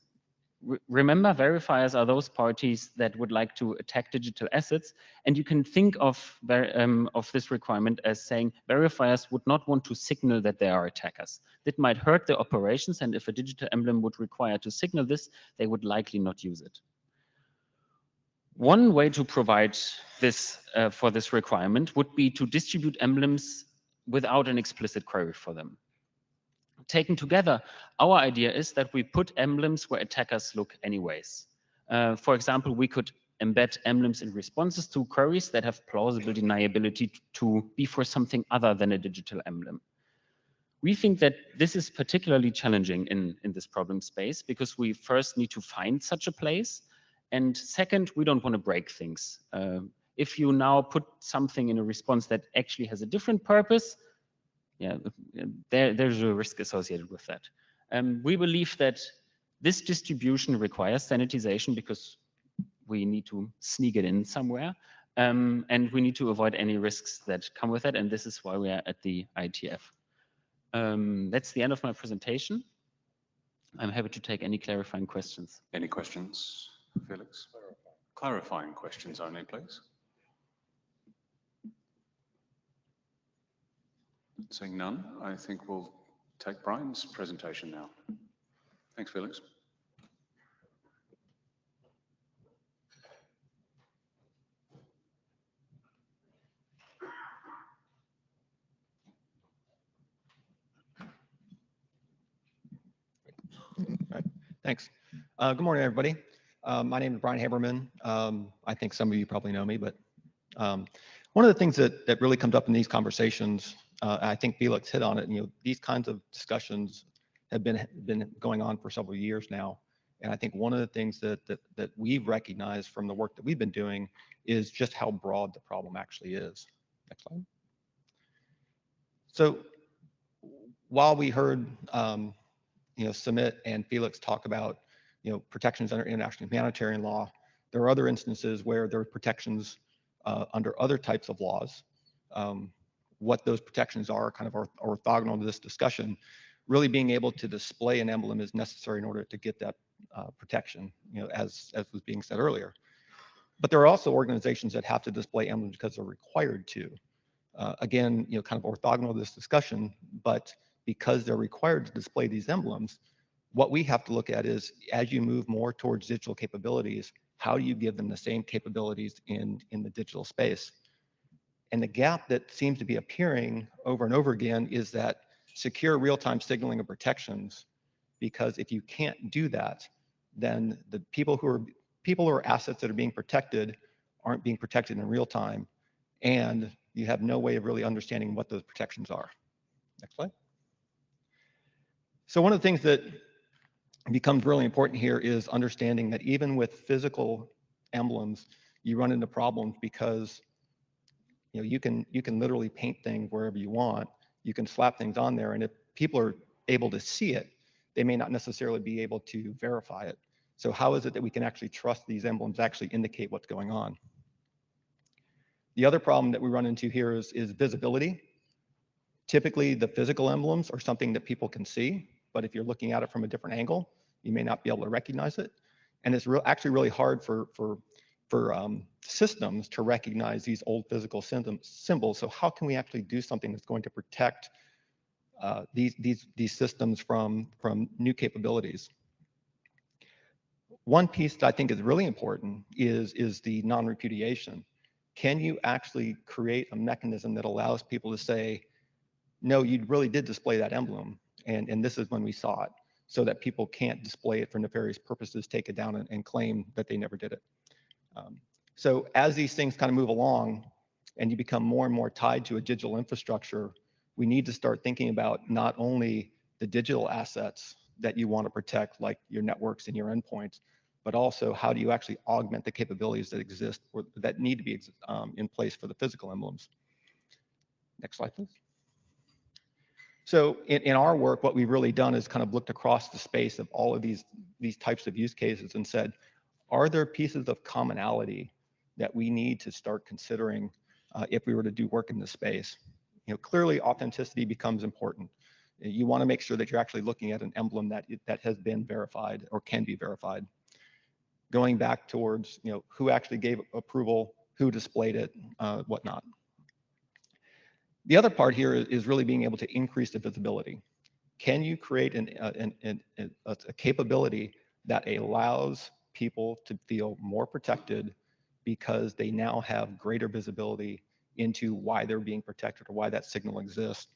Speaker 12: Remember, verifiers are those parties that would like to attack digital assets, and you can think of this requirement as saying verifiers would not want to signal that they are attackers. That might hurt their operations, and if a digital emblem would require to signal this, they would likely not use it. One way to provide this for this requirement would be to distribute emblems without an explicit query for them. Taken together, our idea is that we put emblems where attackers look anyways. For example, we could embed emblems in responses to queries that have plausible deniability to be for something other than a digital emblem. We think that this is particularly challenging in this problem space because we first need to find such a place. And second, we don't want to break things. If you now put something in a response that actually has a different purpose, yeah, there's a risk associated with that. We believe that this distribution requires sanitization because we need to sneak it in somewhere. And we need to avoid any risks that come with it. And this is why we are at the IETF. That's the end of my presentation. I'm happy to take any clarifying questions.
Speaker 5: Any questions, Felix? Clarifying questions only, please. Seeing none, I think we'll take Brian's presentation now. Thanks, Felix.
Speaker 13: Right. Thanks. Good morning, everybody. My name is Brian Haberman. I think some of you probably know me, but one of the things that really comes up in these conversations, I think Felix hit on it. These kinds of discussions have been going on for several years now, and I think one of the things that we've recognized from the work that we've been doing is just how broad the problem actually is. Next slide. So while we heard Sumit and Felix talk about protections under international humanitarian law, there are other instances where there are protections under other types of laws. What those protections are kind of orthogonal to this discussion. Really being able to display an emblem is necessary in order to get that protection, as was being said earlier. But there are also organizations that have to display emblems because they're required to. Again, kind of orthogonal to this discussion, but because they're required to display these emblems, what we have to look at is, as you move more towards digital capabilities, how do you give them the same capabilities in the digital space? And the gap that seems to be appearing over and over again is that secure real-time signaling of protections, because if you can't do that, then the people or assets that are being protected aren't being protected in real time, and you have no way of really understanding what those protections are. Next slide. So one of the things that becomes really important here is understanding that even with physical emblems, you run into problems because you can literally paint things wherever you want. You can slap things on there, and if people are able to see it, they may not necessarily be able to verify it. So how is it that we can actually trust these emblems actually indicate what's going on? The other problem that we run into here is visibility. Typically, the physical emblems are something that people can see, but if you're looking at it from a different angle, you may not be able to recognize it. And it's actually really hard for systems to recognize these old physical symbols. So how can we actually do something that's going to protect these systems from new capabilities? One piece that I think is really important is the non-repudiation. Can you actually create a mechanism that allows people to say, no, you really did display that emblem, and this is when we saw it, so that people can't display it for nefarious purposes, take it down and claim that they never did it. So as these things kind of move along and you become more and more tied to a digital infrastructure, we need to start thinking about not only the digital assets that you want to protect, like your networks and your endpoints, but also how do you actually augment the capabilities that exist or that need to be in place for the physical emblems. Next slide, please. So in our work, what we've really done is kind of looked across the space of all of these types of use cases and said, are there pieces of commonality that we need to start considering if we were to do work in this space? Clearly authenticity becomes important. You want to make sure that you're actually looking at an emblem that has been verified or can be verified. Going back towards, who actually gave approval, who displayed it, whatnot. The other part here is really being able to increase the visibility. Can you create a capability that allows people to feel more protected because they now have greater visibility into why they're being protected or why that signal exists?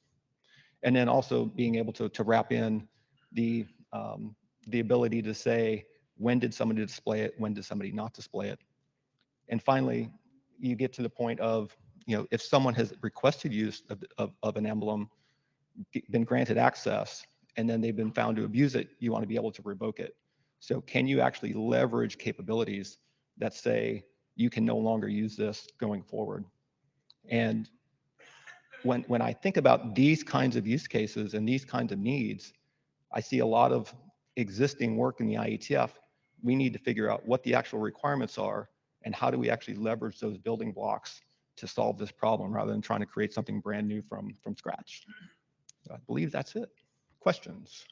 Speaker 13: And then also being able to wrap in the ability to say, when did somebody display it? When did somebody not display it? And finally, you get to the point of, if someone has requested use of an emblem, been granted access, and then they've been found to abuse it, you want to be able to revoke it. So can you actually leverage capabilities that say you can no longer use this going forward? And when I think about these kinds of use cases and these kinds of needs, I see a lot of existing work in the IETF. We need to figure out what the actual requirements are and how do we actually leverage those building blocks to solve this problem rather than trying to create something brand new from scratch. So I believe that's it. Questions?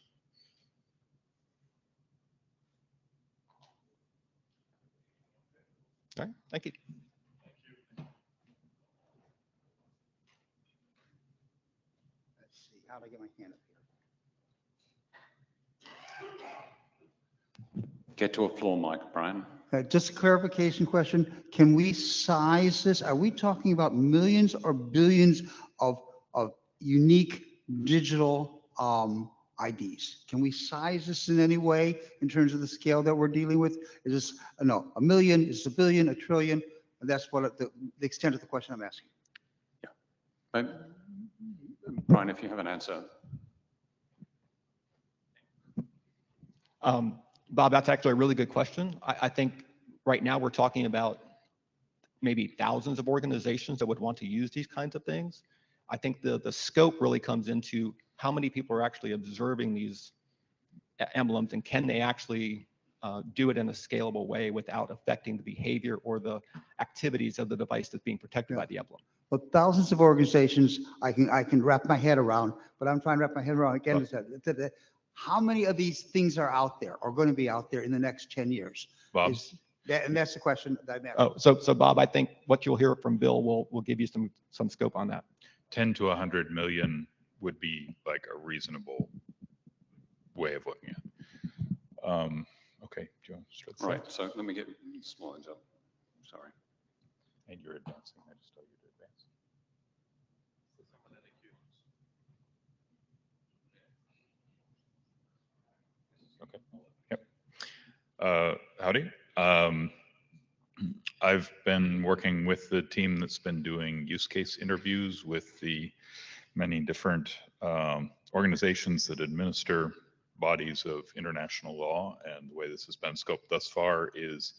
Speaker 13: All right, thank you.
Speaker 14: Let's see, how do I get my hand up here?
Speaker 5: Get to a floor mic, Brian.
Speaker 14: Just a clarification question. Can we size this? Are we talking about millions or billions of unique digital IDs? Can we size this in any way in terms of the scale that we're dealing with? Is this, no, a million, is it a billion, a trillion? And that's what the extent of the question I'm asking.
Speaker 5: Yeah. But, Brian, if you have an answer.
Speaker 13: Bob, that's actually a really good question. I think right now we're talking about maybe thousands of organizations that would want to use these kinds of things. I think the scope really comes into how many people are actually observing these emblems and can they actually do it in a scalable way without affecting the behavior or the activities of the device that's being protected by the emblem.
Speaker 14: Well, thousands of organizations I can wrap my head around, but I'm trying to wrap my head around again. How many of these things are out there or going to be out there in the next 10 years?
Speaker 15: Bob.
Speaker 14: And that's the question that I'm asking.
Speaker 13: Oh, so Bob, I think what you'll hear from Bill will give you some scope on that.
Speaker 15: 10 to 100 million would be like a reasonable way of looking at it. Okay, do you want to start?
Speaker 5: All right, so let me get small ends up. Sorry.
Speaker 15: And you're advancing. I just told you to advance. Okay. Yep. Howdy. I've been working with the team that's been doing use case interviews with the many different organizations that administer bodies of international law, and the way this has been scoped thus far is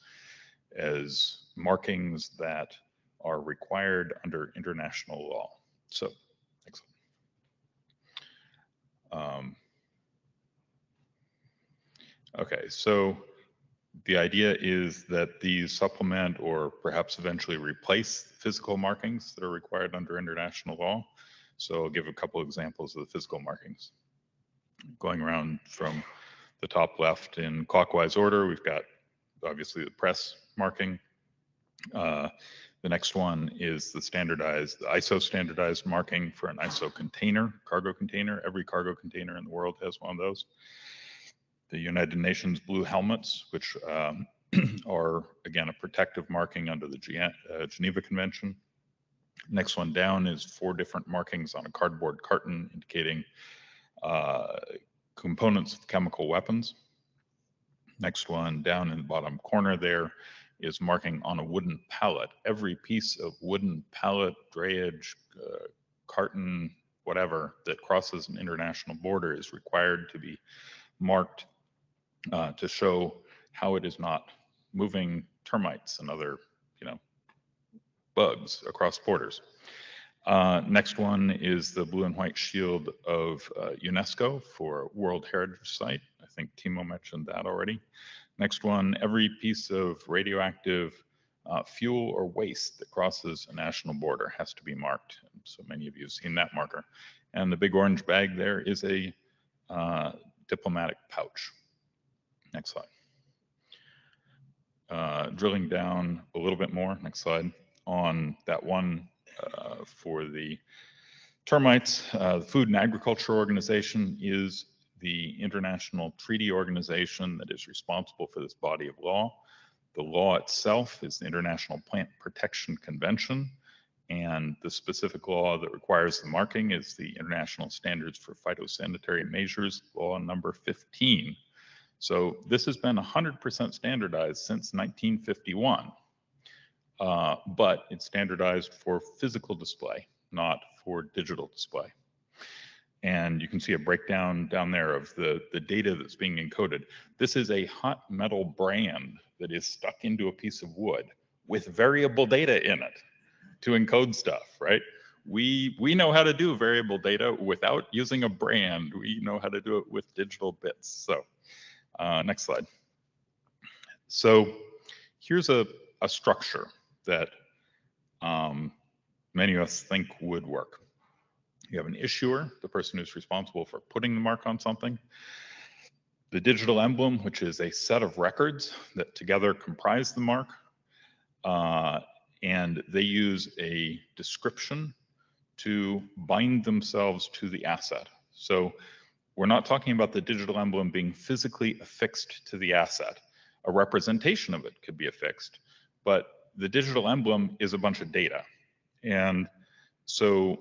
Speaker 15: as markings that are required under international law. So, excellent. Okay, so the idea is that these supplement or perhaps eventually replace physical markings that are required under international law. So I'll give a couple examples of the physical markings. Going around from the top left in clockwise order, we've got obviously the press marking. The next one is the ISO standardized marking for an ISO container, cargo container. Every cargo container in the world has one of those. The United Nations blue helmets, which are, again, a protective marking under the Geneva Convention. Next one down is 4 different markings on a cardboard carton indicating components of chemical weapons. Next one down in the bottom corner there is marking on a wooden pallet. Every piece of wooden pallet, drayage, carton, whatever, that crosses an international border is required to be marked to show how it is not moving termites and other, bugs across borders. Next one is the blue and white shield of UNESCO for World Heritage Site. I think Timo mentioned that already. Next one, every piece of radioactive fuel or waste that crosses a national border has to be marked. So many of you have seen that marker. And the big orange bag there is a diplomatic pouch. Next slide. Drilling down a little bit more, next slide, on that one for the termites. The Food and Agriculture Organization is the international treaty organization that is responsible for this body of law. The law itself is the International Plant Protection Convention, and the specific law that requires the marking is the International Standards for Phytosanitary Measures, law number 15. So this has been 100% standardized since 1951, but it's standardized for physical display, not for digital display. And you can see a breakdown down there of the data that's being encoded. This is a hot metal brand that is stuck into a piece of wood with variable data in it to encode stuff, right? We know how to do variable data without using a brand. We know how to do it with digital bits. So next slide. So here's a structure that many of us think would work. You have an issuer, the person who's responsible for putting the mark on something. The digital emblem, which is a set of records that together comprise the mark. And they use a description to bind themselves to the asset. So we're not talking about the digital emblem being physically affixed to the asset. A representation of it could be affixed, but the digital emblem is a bunch of data. And so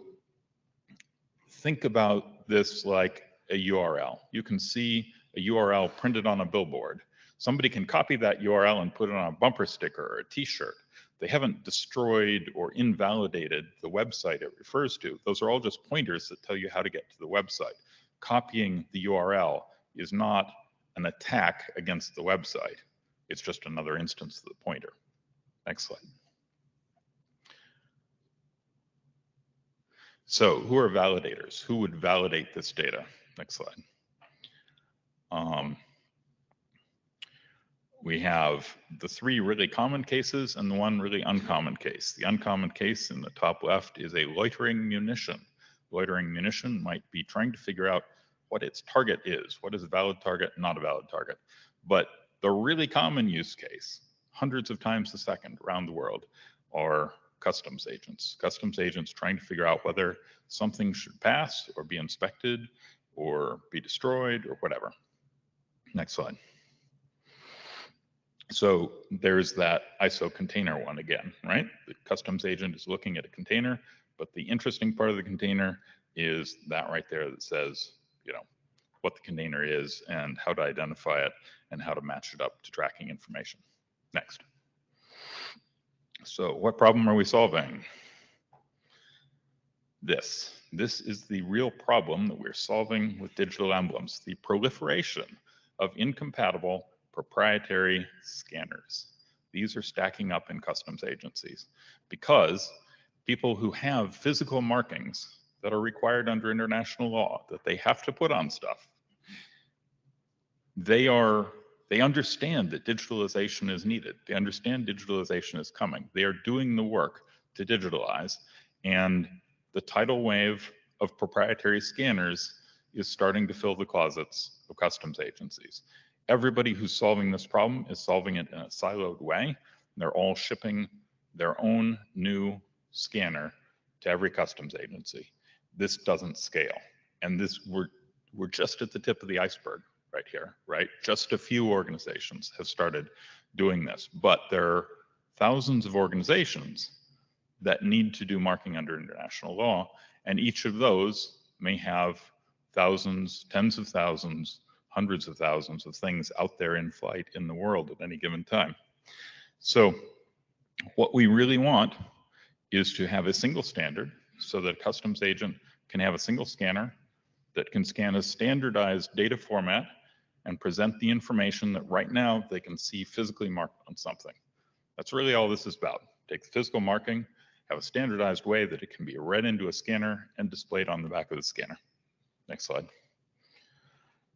Speaker 15: think about this like a URL. You can see a URL printed on a billboard. Somebody can copy that URL and put it on a bumper sticker or a t-shirt. They haven't destroyed or invalidated the website it refers to. Those are all just pointers that tell you how to get to the website. Copying the URL is not an attack against the website. It's just another instance of the pointer. Next slide. So who are validators? Who would validate this data? Next slide. We have the three really common cases and the one really uncommon case. The uncommon case in the top left is a loitering munition. Loitering munition might be trying to figure out what its target is. What is a valid target, not a valid target? But the really common use case, hundreds of times a second around the world, are customs agents. Customs agents trying to figure out whether something should pass or be inspected or be destroyed or whatever. Next slide. So there's that ISO container one again, right? The customs agent is looking at a container, but the interesting part of the container is that right there that says, you know, what the container is and how to identify it and how to match it up to tracking information. Next. So what problem are we solving? This is the real problem that we're solving with digital emblems, the proliferation of incompatible proprietary scanners. These are stacking up in customs agencies because people who have physical markings that are required under international law that they have to put on stuff, they understand that digitalization is needed. They understand digitalization is coming. They are doing the work to digitalize, and the tidal wave of proprietary scanners is starting to fill the closets of customs agencies. Everybody who's solving this problem is solving it in a siloed way. They're all shipping their own new scanner to every customs agency. This doesn't scale. And this we're just at the tip of the iceberg right here, right? Just a few organizations have started doing this, but there are thousands of organizations that need to do marking under international law, and each of those may have thousands, tens of thousands, hundreds of thousands of things out there in flight in the world at any given time. So what we really want is to have a single standard so that a customs agent can have a single scanner that can scan a standardized data format and present the information that right now they can see physically marked on something. That's really all this is about. Take the physical marking, have a standardized way that it can be read into a scanner and displayed on the back of the scanner. Next slide.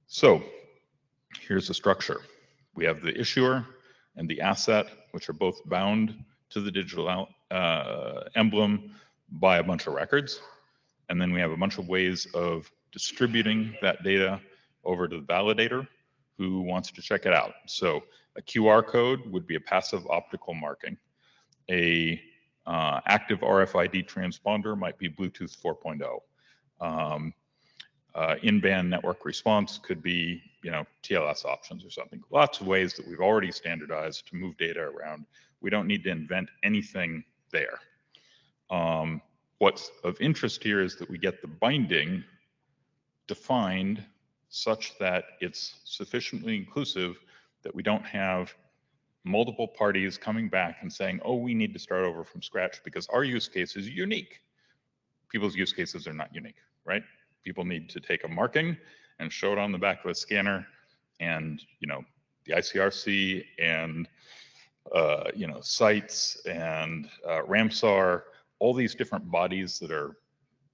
Speaker 15: So here's the structure. We have the issuer and the asset, which are both bound to the digital emblem by a bunch of records. And then we have a bunch of ways of distributing that data over to the validator who wants to check it out. So a QR code would be a passive optical marking. A active RFID transponder might be Bluetooth 4.0. In-band network response could be, TLS options or something. Lots of ways that we've already standardized to move data around. We don't need to invent anything there. What's of interest here is that we get the binding defined such that it's sufficiently inclusive that we don't have multiple parties coming back and saying, oh, we need to start over from scratch because our use case is unique. People's use cases are not unique, right? People need to take a marking and show it on the back of a scanner, and the ICRC and sites and Ramsar, all these different bodies that are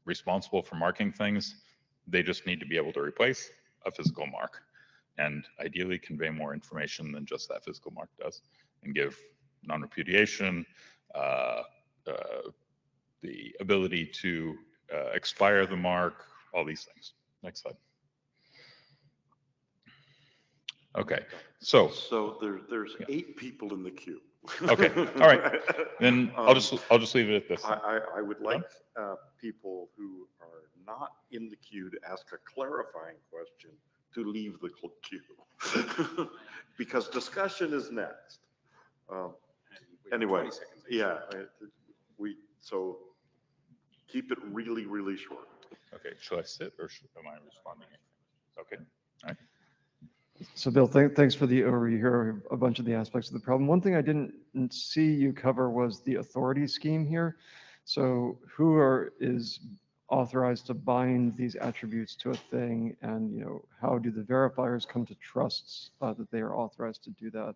Speaker 15: responsible for marking things, they just need to be able to replace a physical mark and ideally convey more information than just that physical mark does, and give non-repudiation, the ability to expire the mark, all these things. Next slide. Okay, so
Speaker 1: there's 8 people in the queue.
Speaker 15: Okay, all right. Then I'll just leave it at this.
Speaker 1: I would like people who are not in the queue to ask a clarifying question to leave the queue because discussion is next. Anyway, yeah, so keep it really, really short.
Speaker 15: Okay, shall I sit or am I responding? Okay, all right.
Speaker 16: So Bill, thanks for the overview here, a bunch of the aspects of the problem. One thing I didn't see you cover was the authority scheme here. So who is authorized to bind these attributes to a thing, and how do the verifiers come to trust that they are authorized to do that?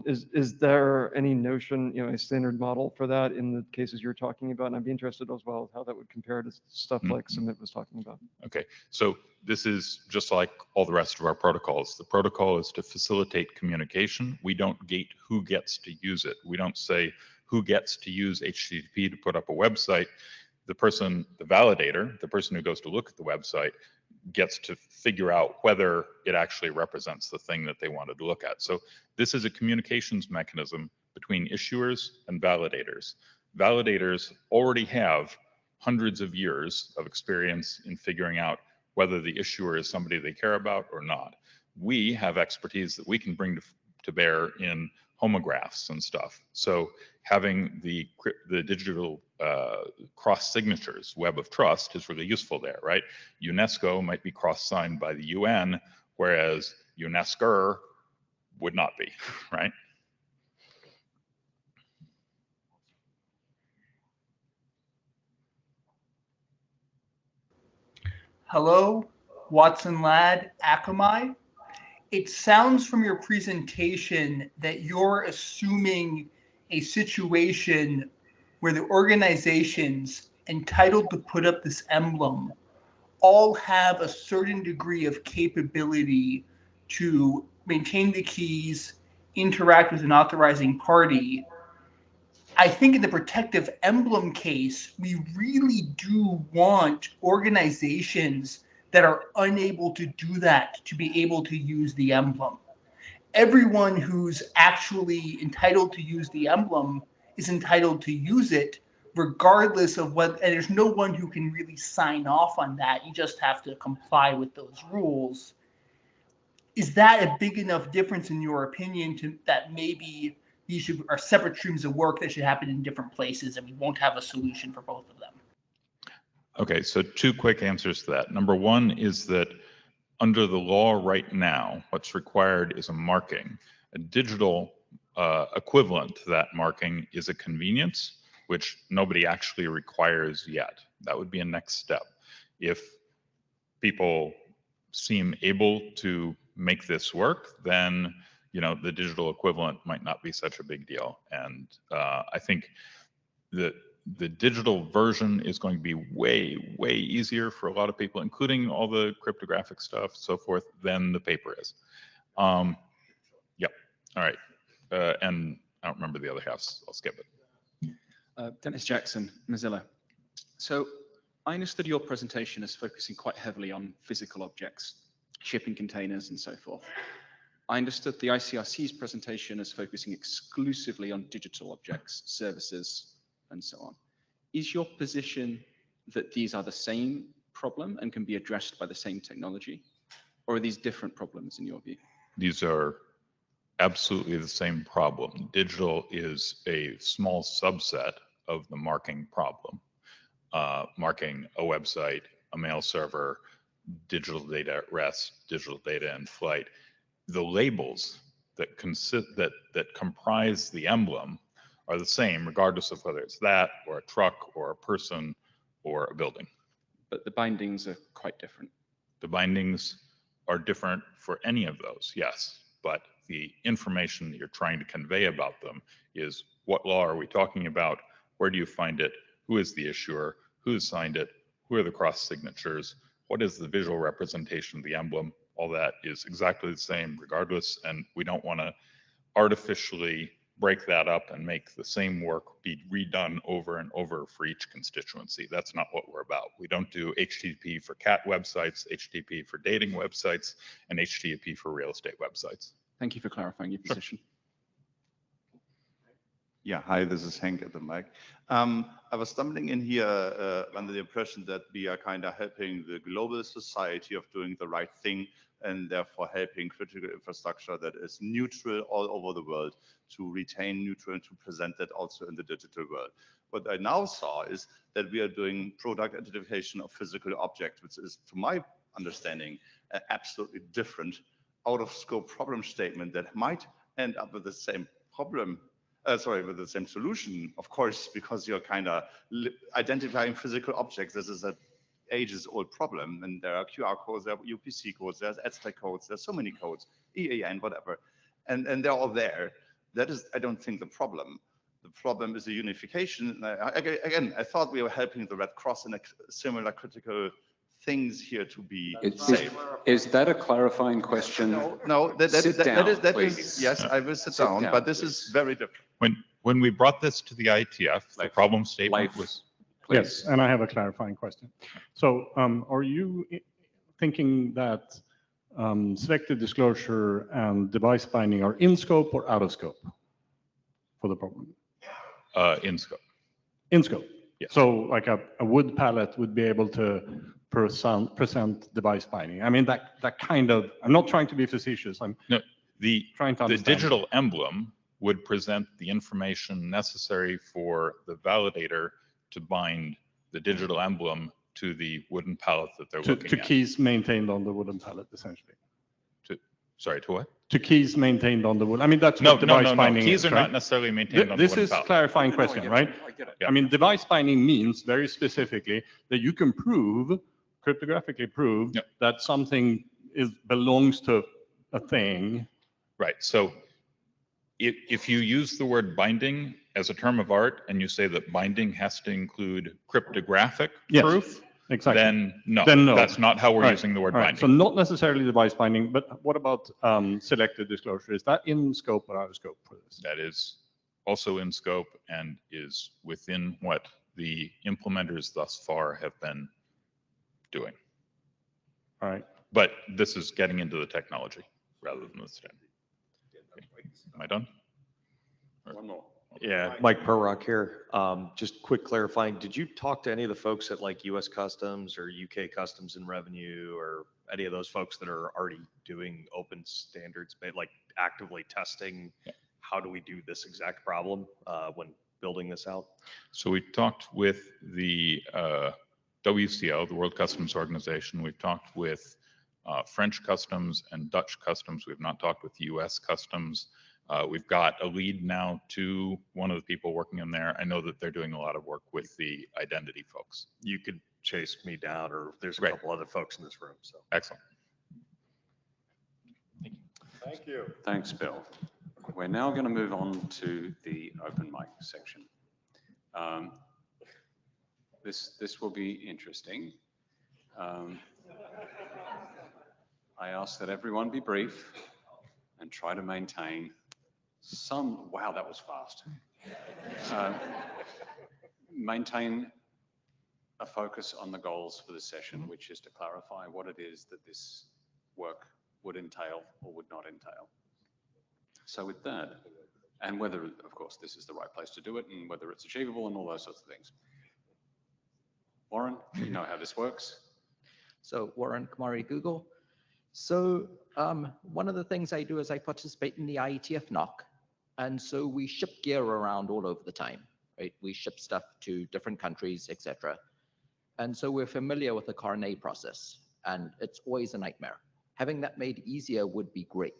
Speaker 16: Is there any notion, a standard model for that in the cases you're talking about? And I'd be interested as well how that would compare to stuff like Sumit was talking about.
Speaker 15: Okay, so this is just like all the rest of our protocols. The protocol is to facilitate communication. We don't gate who gets to use it. We don't say who gets to use HTTP to put up a website. The validator, the person who goes to look at the website, gets to figure out whether it actually represents the thing that they wanted to look at. So this is a communications mechanism between issuers and validators. Validators already have hundreds of years of experience in figuring out whether the issuer is somebody they care about or not. We have expertise that we can bring to bear in homographs and stuff. So having the digital cross signatures web of trust is really useful there, right? UNESCO might be cross-signed by the UN, whereas UNESCO would not be, right?
Speaker 9: Hello, Watson Ladd, Akamai. It sounds from your presentation that you're assuming a situation where the organizations entitled to put up this emblem all have a certain degree of capability to maintain the keys, interact with an authorizing party. I think in the protective emblem case, we really do want organizations that are unable to do that to be able to use the emblem. Everyone who's actually entitled to use the emblem is entitled to use it, regardless of what, and there's no one who can really sign off on that. You just have to comply with those rules. Is that a big enough difference in your opinion to that maybe these are separate streams of work that should happen in different places and we won't have a solution for both of them?
Speaker 15: Okay, so 2 quick answers to that. Number 1 is that under the law right now, what's required is a marking. A digital equivalent to that marking is a convenience, which nobody actually requires yet. That would be a next step. If people seem able to make this work, then the digital equivalent might not be such a big deal. And I think that the digital version is going to be way, way easier for a lot of people, including all the cryptographic stuff, so forth, than the paper is. Yep. All right. And I don't remember the other half. So I'll skip it.
Speaker 17: Dennis Jackson, Mozilla. So I understood your presentation as focusing quite heavily on physical objects, shipping containers and so forth. I understood the ICRC's presentation as focusing exclusively on digital objects, services, and so on. Is your position that these are the same problem and can be addressed by the same technology? Or are these different problems in your view?
Speaker 15: These are absolutely the same problem. Digital is a small subset of the marking problem. Marking a website, a mail server, digital data at rest, digital data in flight. The labels that comprise the emblem are the same regardless of whether it's that or a truck or a person or a building.
Speaker 17: But the bindings are quite different.
Speaker 15: The bindings are different for any of those, yes, but the information that you're trying to convey about them is what law are we talking about? Where do you find it? Who is the issuer? Who signed it? Who are the cross signatures? What is the visual representation of the emblem? All that is exactly the same regardless, and we don't want to artificially break that up and make the same work be redone over and over for each constituency. That's not what we're about. We don't do HTTP for cat websites, HTTP for dating websites, and HTTP for real estate websites.
Speaker 17: Thank you for clarifying your position.
Speaker 18: Yeah, hi, this is Hank at the mic. I was stumbling in here under the impression that we are kind of helping the global society of doing the right thing and therefore helping critical infrastructure that is neutral all over the world to retain neutral and to present that also in the digital world. What I now saw is that we are doing product identification of physical objects, which is, to my understanding, an absolutely different out of scope problem statement that might end up with the same problem. With the same solution, of course, because you're kind of identifying physical objects. This is an ages-old problem, and there are QR codes, there are UPC codes, there's ETC codes, there's so many codes, EAN, whatever, and they're all there. That is, I don't think, the problem. The problem is the unification. Again, I thought we were helping the Red Cross in a similar critical things here to be safe.
Speaker 5: Is that a clarifying question?
Speaker 18: No, that is, yes, I will sit down,
Speaker 5: down,
Speaker 18: but this
Speaker 5: please.
Speaker 18: is very different.
Speaker 15: When we brought this to the IETF, the problem statement was.
Speaker 19: Yes, and I have a clarifying question. So are you thinking that selected disclosure and device binding are in scope or out of scope for the problem?
Speaker 15: In scope.
Speaker 19: In scope.
Speaker 15: Yes.
Speaker 19: So like a wood pallet would be able to present device binding. I mean, that kind of, I'm not trying to be facetious. I'm trying to understand.
Speaker 15: The digital emblem would present the information necessary for the validator to bind the digital emblem to the wooden pallet that they're looking
Speaker 19: to
Speaker 15: at.
Speaker 19: keys maintained on the wooden pallet, essentially.
Speaker 15: Sorry, to what?
Speaker 19: To keys maintained on the wood. I mean, that's what device binding is,
Speaker 15: Keys are
Speaker 19: right?
Speaker 15: not necessarily maintained on the
Speaker 19: This
Speaker 15: wooden
Speaker 19: is
Speaker 15: pallet.
Speaker 19: clarifying question, right?
Speaker 15: I get it.
Speaker 19: I mean, device binding means very specifically that you can prove, cryptographically prove, that something belongs to a thing.
Speaker 15: Right. So if you use the word binding as a term of art and you say that binding has to include cryptographic proof,
Speaker 19: exactly.
Speaker 15: then no, that's not how we're using the word binding.
Speaker 19: So not necessarily device binding, but what about selected disclosure? Is that in scope or out of scope for this?
Speaker 15: That is also in scope and is within what the implementers thus far have been doing.
Speaker 19: All right.
Speaker 15: But this is getting into the technology rather than the standard. Am I done?
Speaker 18: One more.
Speaker 20: Yeah, Mike Perrock here. Just quick clarifying, did you talk to any of the folks at like US Customs or UK Customs and Revenue or any of those folks that are already doing open standards, like actively testing? How do we do this exact problem when building this out?
Speaker 15: So we talked with the WCO, the World Customs Organization. We've talked with French Customs and Dutch Customs. We've not talked with US Customs. We've got a lead now to one of the people working in there. I know that they're doing a lot of work with the identity folks.
Speaker 20: You could chase me down, or there's a couple other folks in this room. So
Speaker 15: excellent.
Speaker 18: Thank you.
Speaker 5: Thanks, Bill. We're now going to move on to the open mic section. This will be interesting. I ask that everyone be brief and try to maintain some, wow, that was fast. Maintain a focus on the goals for this session, which is to clarify what it is that this work would entail or would not entail. So with that, and whether, of course, this is the right place to do it and whether it's achievable and all those sorts of things. Warren, you know how this works.
Speaker 21: So Warren Kumari, Google. So one of the things I do is I participate in the IETF NOC. And so we ship gear around all over the time, right? We ship stuff to different countries, etc. And so we're familiar with the Carnet process, and it's always a nightmare. Having that made easier would be great.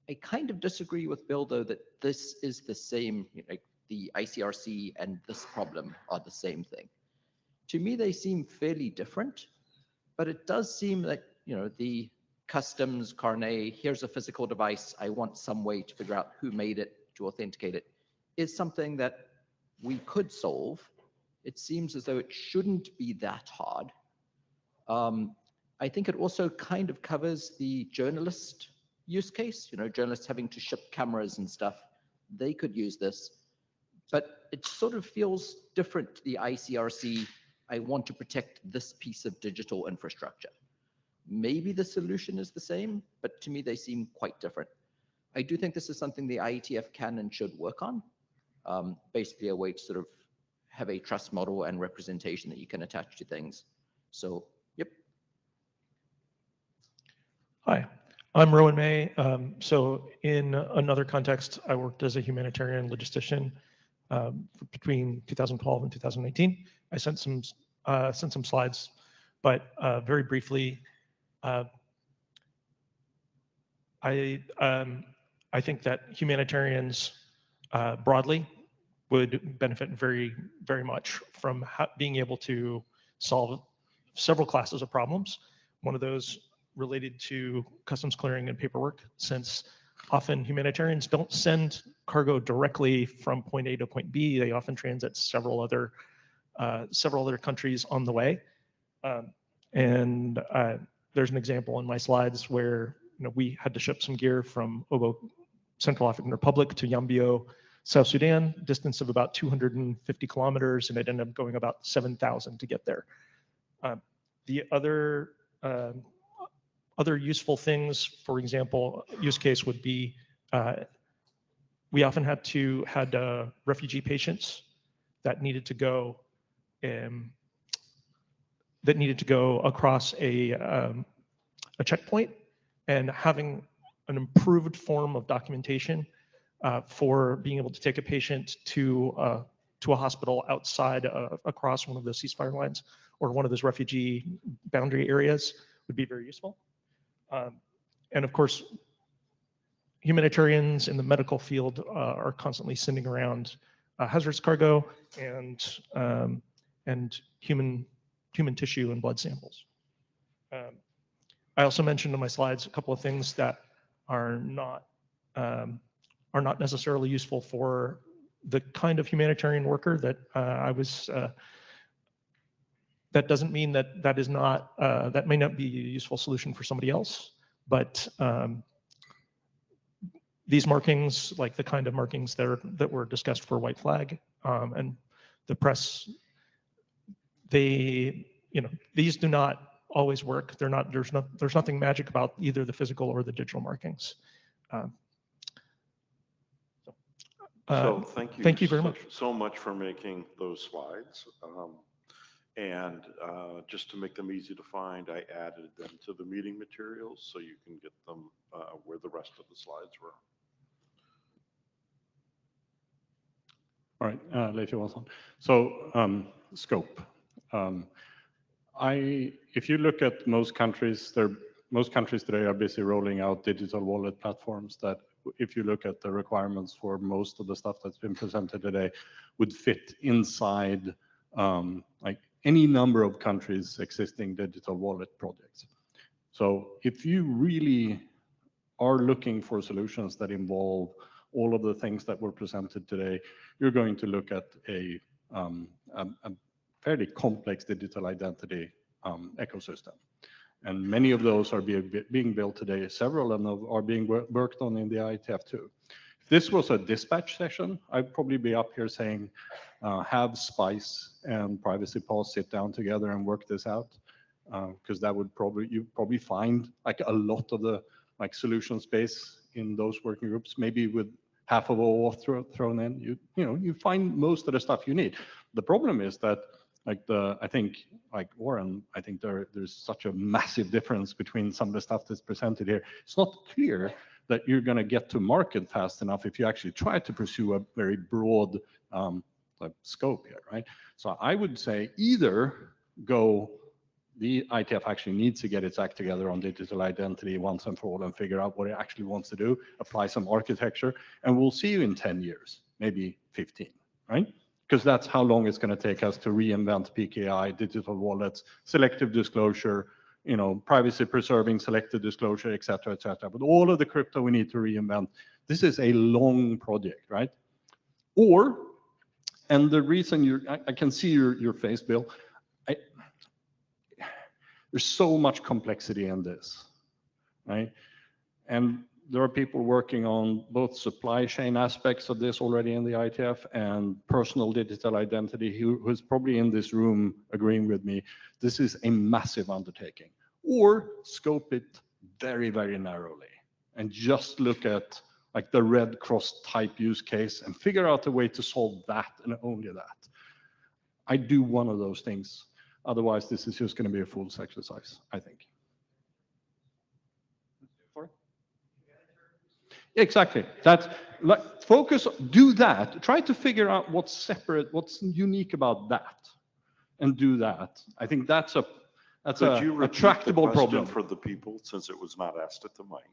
Speaker 21: I kind of disagree with Bill, though, that this is the same, like the ICRC and this problem are the same thing. To me, they seem fairly different, but it does seem that, the customs Carnet, here's a physical device, I want some way to figure out who made it, to authenticate it, is something that we could solve. It seems as though it shouldn't be that hard. I think it also kind of covers the journalist use case, journalists having to ship cameras and stuff. They could use this, but it sort of feels different to the ICRC. I want to protect this piece of digital infrastructure. Maybe the solution is the same, but to me, they seem quite different. I do think this is something the IETF can and should work on. Basically a way to sort of have a trust model and representation that you can attach to things. So, yep.
Speaker 8: Hi, I'm Rowan May. So in another context, I worked as a humanitarian logistician between 2012 and 2019. I sent some slides, but very briefly, I think that humanitarians broadly would benefit very, very much from being able to solve several classes of problems. One of those related to customs clearing and paperwork, since often humanitarians don't send cargo directly from point A to point B. They often transit several other countries on the way. There's an example in my slides where we had to ship some gear from Obo, Central African Republic to Yambio, South Sudan, distance of about 250 kilometers, and it ended up going about 7,000 to get there. The other useful things, for example, use case would be, we often had refugee patients that needed to go across a checkpoint, and having an improved form of documentation for being able to take a patient to a hospital outside across one of those ceasefire lines or one of those refugee boundary areas would be very useful. And of course, humanitarians in the medical field are constantly sending around hazardous cargo and human tissue and blood samples. I also mentioned in my slides a couple of things that are not necessarily useful for the kind of humanitarian worker that I was. That doesn't mean that that may not be a useful solution for somebody else, but these markings, like the kind of markings that were discussed for white flag and the press, these do not always work. There's nothing magic about either the physical or the digital markings.
Speaker 1: So
Speaker 8: thank you very much.
Speaker 1: So much for making those slides. Just to make them easy to find, I added them to the meeting materials so you can get them where the rest of the slides were.
Speaker 19: All right, Leif Johansson. So scope. If you look at most countries today are busy rolling out digital wallet platforms that, if you look at the requirements for most of the stuff that's been presented today, would fit inside like any number of countries' existing digital wallet projects. So if you really are looking for solutions that involve all of the things that were presented today, you're going to look at a fairly complex digital identity ecosystem. And many of those are being built today. Several of them are being worked on in the IETF too. If this was a dispatch session, I'd probably be up here saying, have Spice and Privacy Pulse sit down together and work this out. Because that would you'd probably find like a lot of the like solution space in those working groups, maybe with half of OAuth thrown in, you find most of the stuff you need. The problem is that I think Warren, I think there's such a massive difference between some of the stuff that's presented here. It's not clear that you're going to get to market fast enough if you actually try to pursue a very broad scope here, right? So I would say either the IETF actually needs to get its act together on digital identity once and for all and figure out what it actually wants to do, apply some architecture, and we'll see you in 10 years, maybe 15, right? Because that's how long it's going to take us to reinvent PKI, digital wallets, selective disclosure, privacy preserving selective disclosure, et cetera, et cetera. But all of the crypto we need to reinvent, this is a long project, right? And the reason I can see your face, Bill, there's so much complexity in this, right? And there are people working on both supply chain aspects of this already in the IETF and personal digital identity who's probably in this room agreeing with me. This is a massive undertaking. Or scope it very, very narrowly and just look at like the Red Cross type use case and figure out a way to solve that and only that. I do one of those things. Otherwise, this is just going to be a fool's exercise, I think. Exactly. That's like focus, do that. Try to figure out what's separate, what's unique about that, and do that. I think that's a tractable problem
Speaker 1: for the people, since it was not asked at the mic.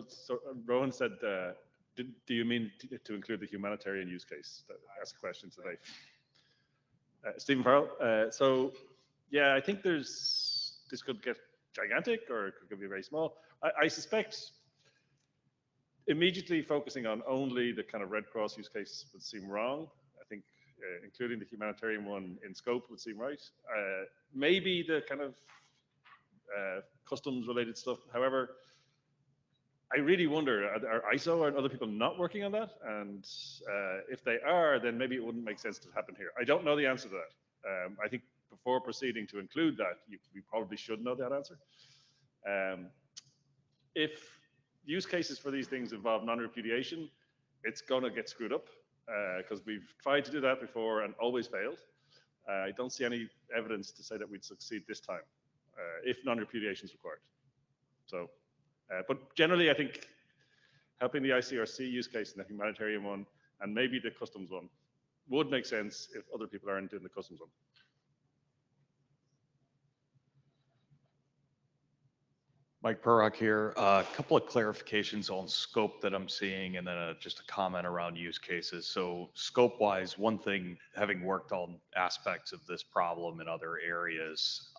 Speaker 2: So Rowan said, do you mean to include the humanitarian use case? Ask a question today. Stephen Farrell. So yeah, I think this could get gigantic or it could be very small. I suspect immediately focusing on only the kind of Red Cross use case would seem wrong. I think including the humanitarian one in scope would seem right. Maybe the kind of customs related stuff. However, I really wonder, are ISO and other people not working on that? And if they are, then maybe it wouldn't make sense to happen here. I don't know the answer to that. I think before proceeding to include that, we probably should know that answer. If use cases for these things involve non-repudiation, it's going to get screwed up because we've tried to do that before and always failed. I don't see any evidence to say that we'd succeed this time if non-repudiation is required. So. But generally, I think helping the ICRC use case and the humanitarian one, and maybe the customs one, would make sense if other people aren't doing the customs one.
Speaker 20: Mike Perrock here. A couple of clarifications on scope that I'm seeing, and then just a comment around use cases. So scope-wise, one thing, having worked on aspects of this problem in other areas,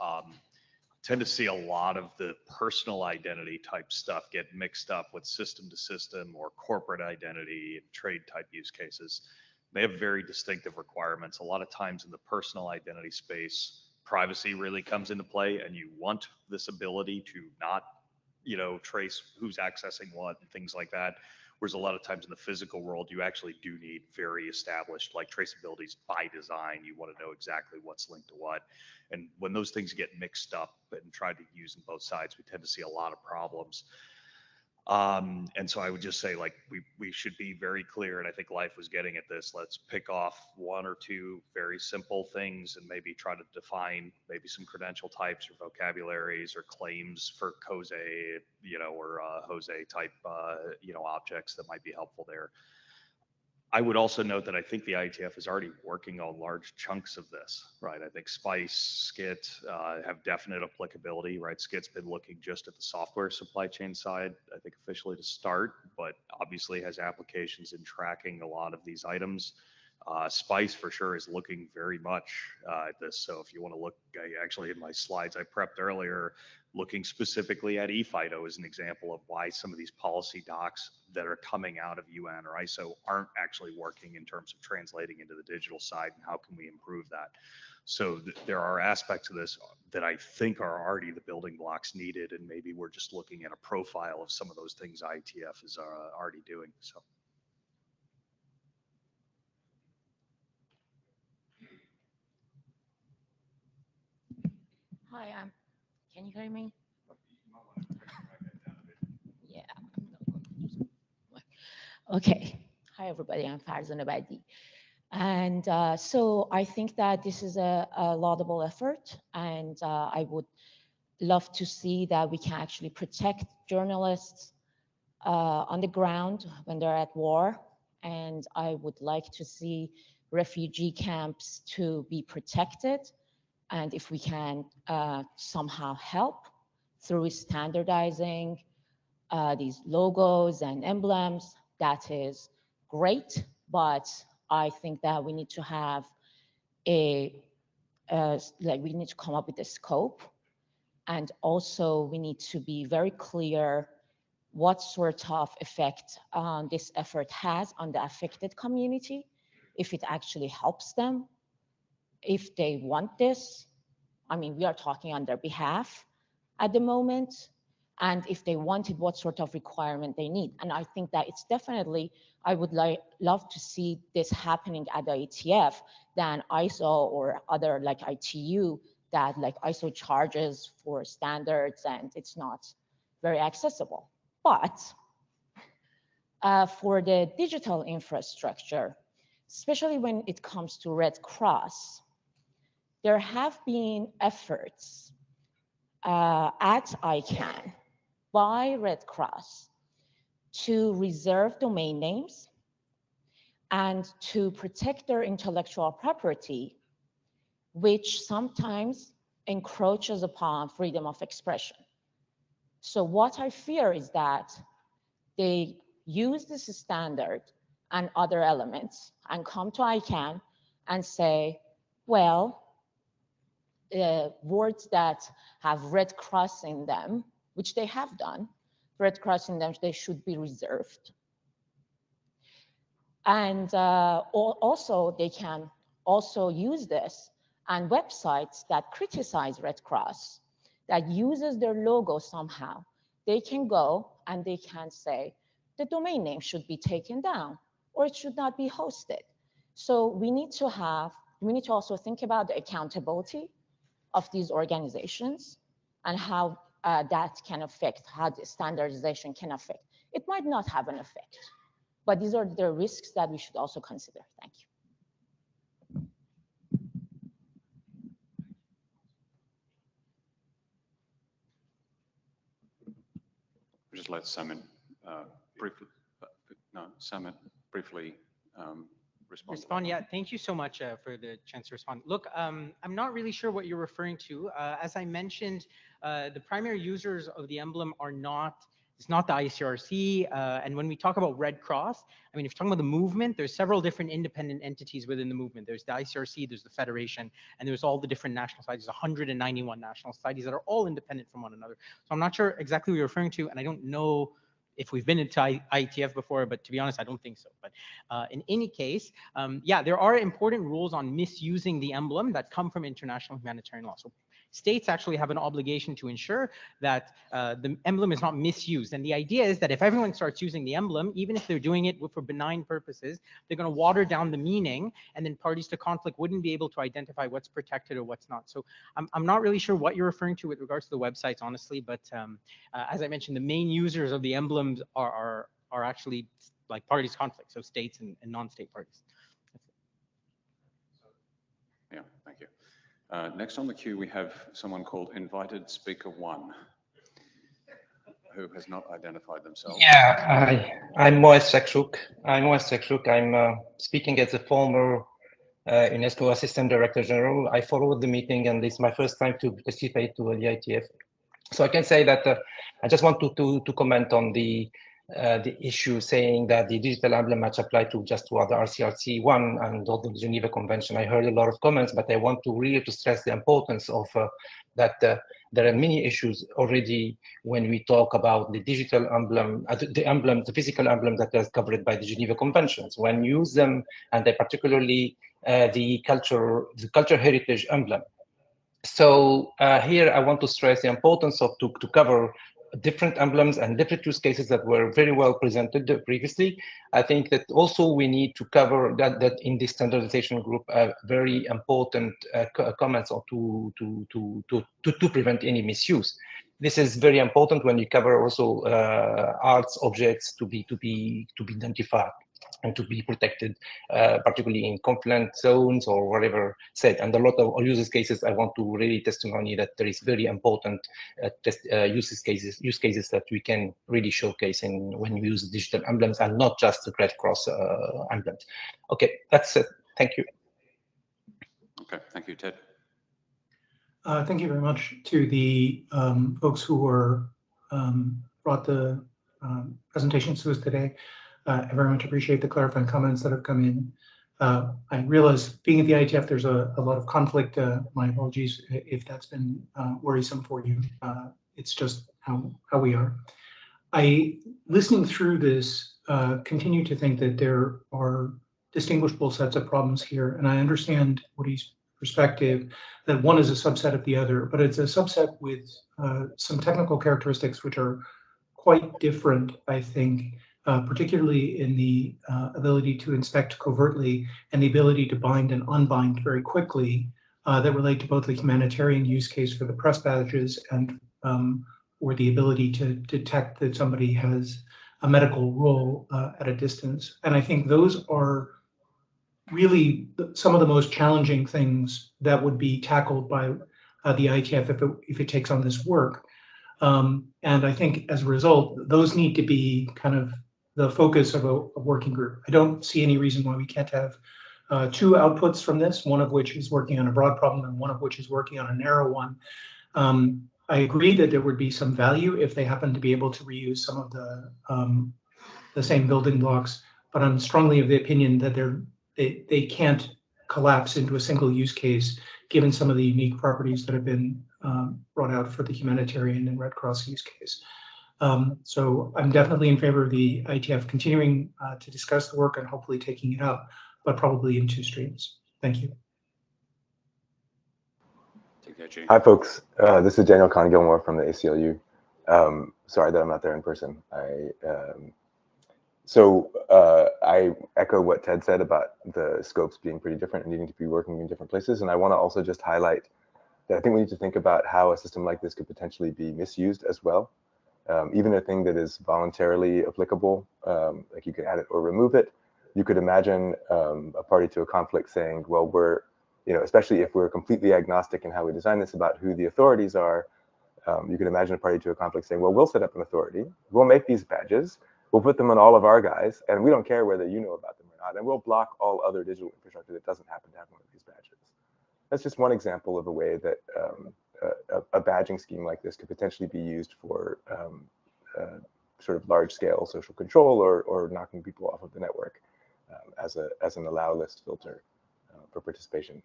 Speaker 20: tend to see a lot of the personal identity type stuff get mixed up with system to system or corporate identity and trade type use cases. They have very distinctive requirements. A lot of times in the personal identity space, privacy really comes into play, and you want this ability to not, trace who's accessing what and things like that. Whereas a lot of times in the physical world, you actually do need very established, like traceabilities by design. You want to know exactly what's linked to what. And when those things get mixed up and tried to use on both sides, we tend to see a lot of problems. And so I would just say, like, we should be very clear, and I think Life was getting at this. Let's pick off one or two very simple things and maybe try to define maybe some credential types or vocabularies or claims for COSE, or Jose type, objects that might be helpful there. I would also note that I think the IETF is already working on large chunks of this, right? I think Spice, Skit have definite applicability, right? Skit's been looking just at the software supply chain side, I think officially to start, but obviously has applications in tracking a lot of these items. Spice for sure is looking very much at this. So if you want to look, actually in my slides I prepped earlier, looking specifically at eFIDO as an example of why some of these policy docs that are coming out of UN or ISO aren't actually working in terms of translating into the digital side, and how can we improve that.
Speaker 3: So there are aspects of this that I think are already the building blocks needed, and maybe we're just looking at a profile of some of those things IETF is already doing. So.
Speaker 22: Hi, can you hear me? Yeah. Okay. Hi, everybody. I'm Farzan Abadi. And so I think that this is a laudable effort, and I would love to see that we can actually protect journalists on the ground when they're at war. And I would like to see refugee camps to be protected. And if we can somehow help through standardizing these logos and emblems, that is great. But I think that we need to have we need to come up with a scope. And also we need to be very clear what sort of effect this effort has on the affected community, if it actually helps them, if they want this. I mean, we are talking on their behalf at the moment. And if they wanted, what sort of requirement they need. And I think that it's definitely, I would love to see this happening at the IETF than ISO or other like ITU, that like ISO charges for standards and it's not very accessible. But for the digital infrastructure, especially when it comes to Red Cross, there have been efforts at ICANN by Red Cross to reserve domain names and to protect their intellectual property, which sometimes encroaches upon freedom of expression. So what I fear is that they use this standard and other elements and come to ICANN and say, well, words that have Red Cross in them, which they have done, Red Cross in them, they should be reserved. And also, they can also use this on websites that criticize Red Cross, that uses their logo somehow. They can go and they can say, the domain name should be taken down or it should not be hosted. So we need to also think about the accountability of these organizations and how that can affect, how the standardization can affect. It might not have an effect, but these are the risks that we should also consider. Thank you.
Speaker 5: Just let Samit briefly, briefly respond.
Speaker 6: Yeah, thank you so much for the chance to respond. Look, I'm not really sure what you're referring to. As I mentioned, the primary users of the emblem are not, it's not the ICRC. And when we talk about Red Cross, I mean, if you're talking about the movement, there's several different independent entities within the movement. There's the ICRC, there's the Federation, and there's all the different national societies, 191 national societies that are all independent from one another. So I'm not sure exactly what you're referring to, and I don't know if we've been into IETF before, but to be honest, I don't think so. But in any case, yeah, there are important rules on misusing the emblem that come from international humanitarian law. So states actually have an obligation to ensure that the emblem is not misused. And the idea is that if everyone starts using the emblem, even if they're doing it for benign purposes, they're going to water down the meaning, and then parties to conflict wouldn't be able to identify what's protected or what's not. So I'm not really sure what you're referring to with regards to the websites, honestly, but as I mentioned, the main users of the emblems are actually like parties to conflict, so states and non-state parties.
Speaker 5: Yeah, thank you. Next on the queue, we have someone called Invited Speaker 1, who has not identified themselves.
Speaker 23: Yeah, I'm Moez Sekshuk. I'm speaking as a former UNESCO Assistant Director General. I followed the meeting, and it's my first time to participate to the IETF. So I can say that I just want to comment on the issue saying that the digital emblem match apply to just to other RCRC1 and all the Geneva Convention. I heard a lot of comments, but I want to really stress the importance of that there are many issues already when we talk about the digital emblem, the physical emblem that is covered by the Geneva Conventions. When you use them, and I particularly the culture heritage emblem. So here I want to stress the importance of to cover different emblems and different use cases that were very well presented previously. I think that also we need to cover that in the standardization group, very important comments or to prevent any misuse. This is very important when you cover also arts objects to be identified and to be protected, particularly in conflict zones or whatever said. And a lot of use cases, I want to really testimony that there is very important use cases that we can really showcase when we use digital emblems and not just the Red Cross emblems. Okay, that's it. Thank you.
Speaker 5: Okay, thank you, Ted.
Speaker 4: Thank you very much to the folks who brought the presentations to us today. I very much appreciate the clarifying comments that have come in. I realize being at the IETF, there's a lot of conflict. My apologies if that's been worrisome for you. It's just how we are. Listening through this, continue to think that there are distinguishable sets of problems here. And I understand Woody's perspective that one is a subset of the other, but it's a subset with some technical characteristics which are quite different, I think, particularly in the ability to inspect covertly and the ability to bind and unbind very quickly that relate to both the humanitarian use case for the press badges and or the ability to detect that somebody has a medical role at a distance. And I think those are really some of the most challenging things that would be tackled by the IETF if it takes on this work. And I think as a result, those need to be kind of the focus of a working group. I don't see any reason why we can't have two outputs from this, one of which is working on a broad problem and one of which is working on a narrow one. I agree that there would be some value if they happen to be able to reuse some of the same building blocks, but I'm strongly of the opinion that they can't collapse into a single use case given some of the unique properties that have been brought out for the humanitarian and Red Cross use case. So I'm definitely in favor of the IETF continuing to discuss the work and hopefully taking it up, but probably in two streams. Thank you.
Speaker 7: Hi, folks. This is Daniel Kahn-Gilmore from the ACLU. Sorry that I'm not there in person. I echo what Ted said about the scopes being pretty different and needing to be working in different places. And I want to also just highlight that I think we need to think about how a system like this could potentially be misused as well. Even a thing that is voluntarily applicable, like you can add it or remove it. You could imagine a party to a conflict saying, well, especially if we're completely agnostic in how we design this about who the authorities are, you could imagine a party to a conflict saying, well, we'll set up an authority, we'll make these badges, we'll put them on all of our guys, and we don't care whether you know about them or not, and we'll block all other digital infrastructure that doesn't happen to have one of these badges. That's just one example of a way that a badging scheme like this could potentially be used for sort of large-scale social control or knocking people off of the network as an allow list filter for participation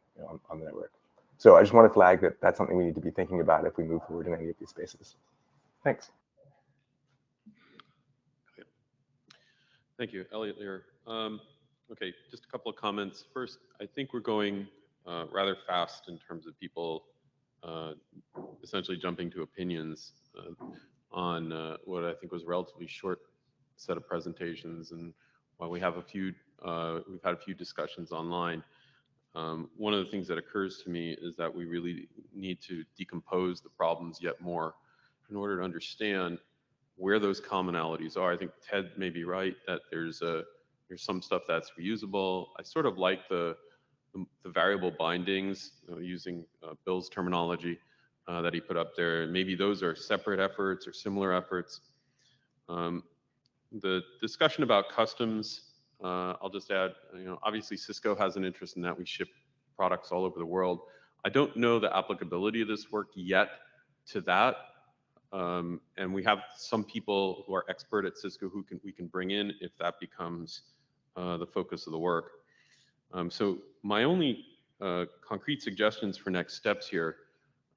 Speaker 7: on the network. So I just want to flag that that's something we need to be thinking about if we move forward in any of these spaces. Thanks.
Speaker 10: Thank you, Elliot here. Okay, just a couple of comments. First, I think we're going rather fast in terms of people essentially jumping to opinions on what I think was a relatively short set of presentations. And while we have we've had a few discussions online, one of the things that occurs to me is that we really need to decompose the problems yet more in order to understand where those commonalities are. I think Ted may be right that there's some stuff that's reusable. I sort of like the variable bindings, using Bill's terminology that he put up there. Maybe those are separate efforts or similar efforts. The discussion about customs, I'll just add, obviously Cisco has an interest in that. We ship products all over the world. I don't know the applicability of this work yet to that. And we have some people who are expert at Cisco who we can bring in if that becomes the focus of the work. So my only concrete suggestions for next steps here,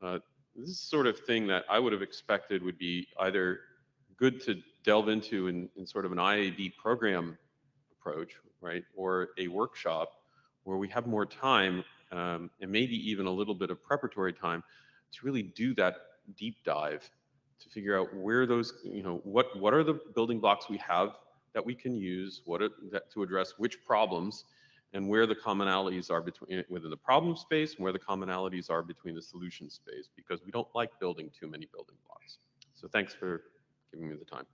Speaker 10: this is the sort of thing that I would have expected would be either good to delve into in sort of an IAB program approach, right, or a workshop where we have more time and maybe even a little bit of preparatory time to really do that deep dive to figure out where those, what are the building blocks we have that we can use, to address which problems, and where the commonalities are within the problem space, and where the commonalities are between the solution space, because we don't like building too many building blocks. So thanks for giving me the time.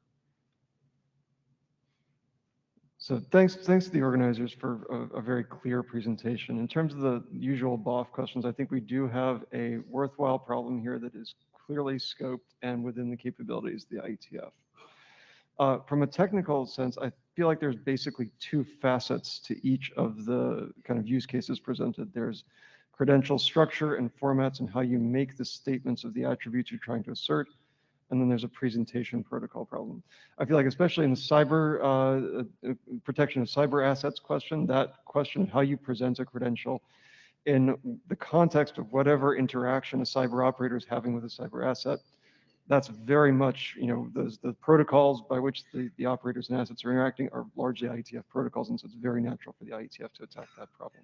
Speaker 16: So thanks to the organizers for a very clear presentation. In terms of the usual BOF questions, I think we do have a worthwhile problem here that is clearly scoped and within the capabilities of the IETF. From a technical sense, I feel like there's basically two facets to each of the kind of use cases presented. There's credential structure and formats and how you make the statements of the attributes you're trying to assert. And then there's a presentation protocol problem. I feel like especially in the cyber protection of cyber assets question, that question of how you present a credential in the context of whatever interaction a cyber operator is having with a cyber asset, that's very much, the protocols by which the operators and assets are interacting are largely IETF protocols, and so it's very natural for the IETF to attack that problem.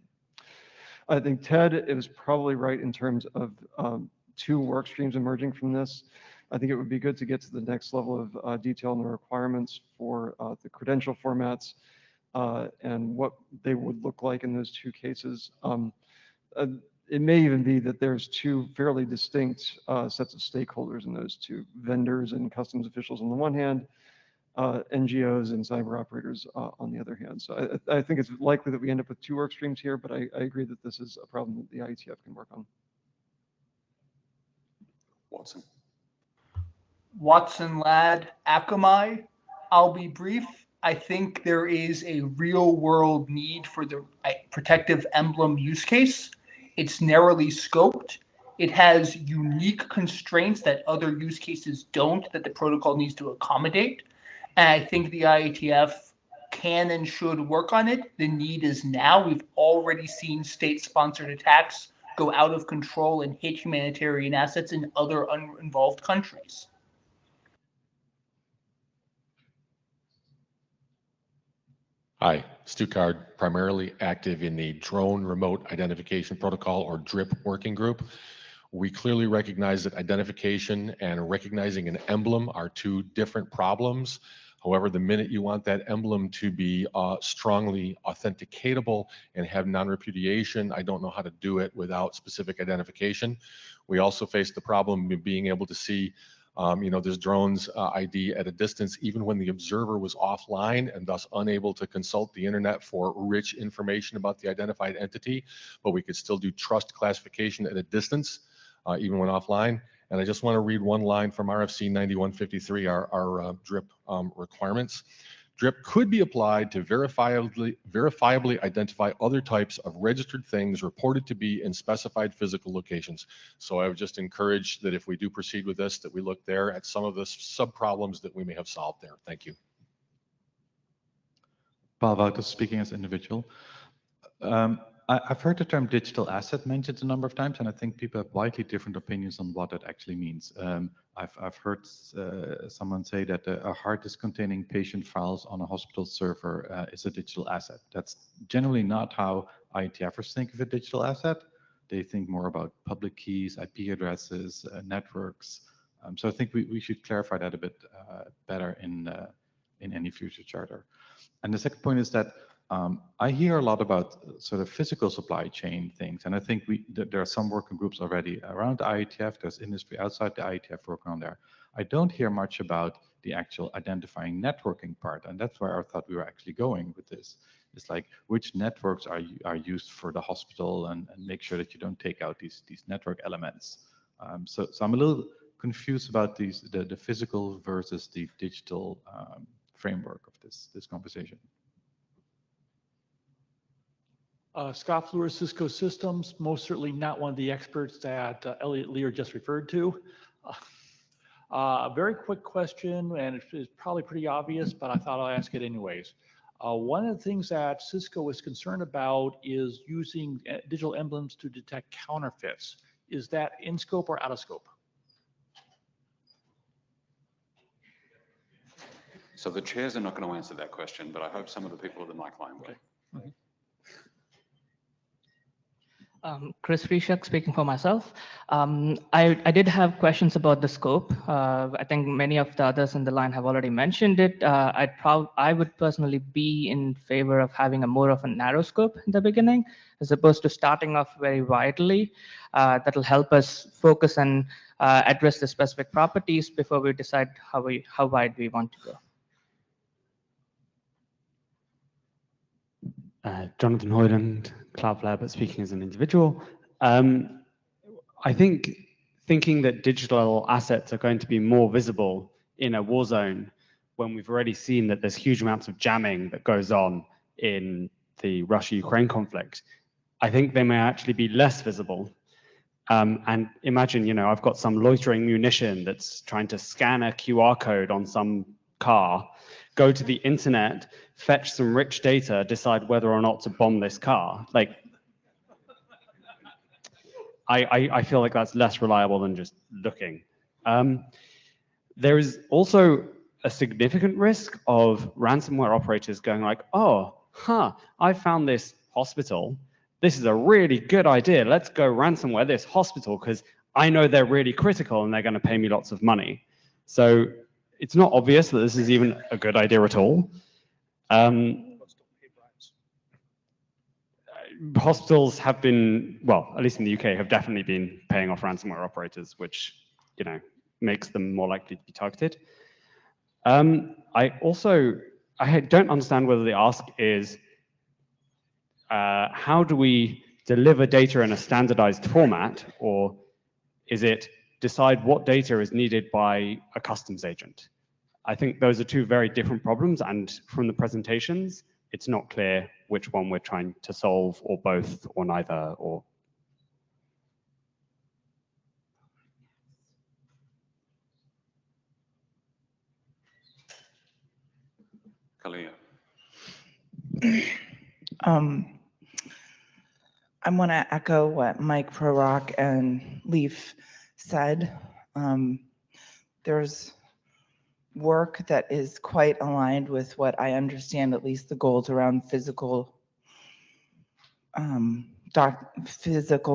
Speaker 16: I think Ted is probably right in terms of two work streams emerging from this. I think it would be good to get to the next level of detail in the requirements for the credential formats and what they would look like in those two cases. It may even be that there's two fairly distinct sets of stakeholders in those two, vendors and customs officials on the one hand, NGOs and cyber operators on the other hand. So I think it's likely that we end up with two work streams here, but I agree that this is a problem that the IETF can work on.
Speaker 5: Watson.
Speaker 9: Watson, Ladd, Akamai. I'll be brief. I think there is a real world need for the protective emblem use case. It's narrowly scoped. It has unique constraints that other use cases don't, that the protocol needs to accommodate. And I think the IETF can and should work on it. The need is now. We've already seen state-sponsored attacks go out of control and hit humanitarian assets in other uninvolved countries.
Speaker 11: Hi, Stu Card, primarily active in the Drone Remote Identification Protocol, or DRIP working group. We clearly recognize that identification and recognizing an emblem are two different problems. However, the minute you want that emblem to be strongly authenticatable and have non-repudiation, I don't know how to do it without specific identification. We also face the problem of being able to see there's drones ID at a distance, even when the observer was offline and thus unable to consult the internet for rich information about the identified entity, but we could still do trust classification at a distance, even when offline. And I just want to read one line from RFC 9153, our DRIP requirements. DRIP could be applied to verifiably identify other types of registered things reported to be in specified physical locations. So I would just encourage that if we do proceed with this, that we look there at some of the sub-problems that we may have solved there. Thank you.
Speaker 12: Paul Wouters, speaking as individual. I've heard the term digital asset mentioned a number of times, and I think people have widely different opinions on what that actually means. I've heard someone say that a hard disk containing patient files on a hospital server is a digital asset. That's generally not how IETFers think of a digital asset. They think more about public keys, IP addresses, networks. So I think we should clarify that a bit better in any future charter. And the second point is that I hear a lot about sort of physical supply chain things, and I think there are some working groups already around the IETF. There's industry outside the IETF working on there. I don't hear much about the actual identifying networking part, and that's where I thought we were actually going with this. It's like which networks are used for the hospital, and make sure that you don't take out these network elements. So I'm a little confused about the physical versus the digital framework of this conversation.
Speaker 14: Scott Fleur, Cisco Systems, most certainly not one of the experts that Elliot Lear just referred to. Very quick question, and it's probably pretty obvious, but I thought I'll ask it anyways. One of the things that Cisco is concerned about is using digital emblems to detect counterfeits. Is that in scope or out of scope?
Speaker 5: So the chairs are not going to answer that question, but I hope some of the people at the mic line will.
Speaker 14: Okay.
Speaker 13: Chris Rishak speaking for myself. I did have questions about the scope. I think many of the others in the line have already mentioned it. I would personally be in favor of having a more of a narrow scope in the beginning, as opposed to starting off very widely. That'll help us focus and address the specific properties before we decide how wide we want to go.
Speaker 15: Jonathan Hoyland, Cloudflare, but speaking as an individual. I think thinking that digital assets are going to be more visible in a war zone when we've already seen that there's huge amounts of jamming that goes on in the Russia-Ukraine conflict, I think they may actually be less visible. And imagine, you know, I've got some loitering munition that's trying to scan a QR code on some car, go to the internet, fetch some rich data, decide whether or not to bomb this car. Like, I feel like that's less reliable than just looking. There is also a significant risk of ransomware operators going like, oh, I found this hospital. This is a really good idea. Let's go ransomware this hospital because I know they're really critical and they're going to pay me lots of money. So it's not obvious that this is even a good idea at all. Hospitals have been, well, at least in the UK, have definitely been paying off ransomware operators, which, you know, makes them more likely to be targeted. I don't understand whether the ask is, how do we deliver data in a standardized format, or is it decide what data is needed by a customs agent? I think those are two very different problems, and from the presentations, it's not clear which one we're trying to solve, or both, or neither, or.
Speaker 5: Kalia.
Speaker 17: I want to echo what Mike Prorock and Leaf said. There's work that is quite aligned with what I understand, at least the goals around physical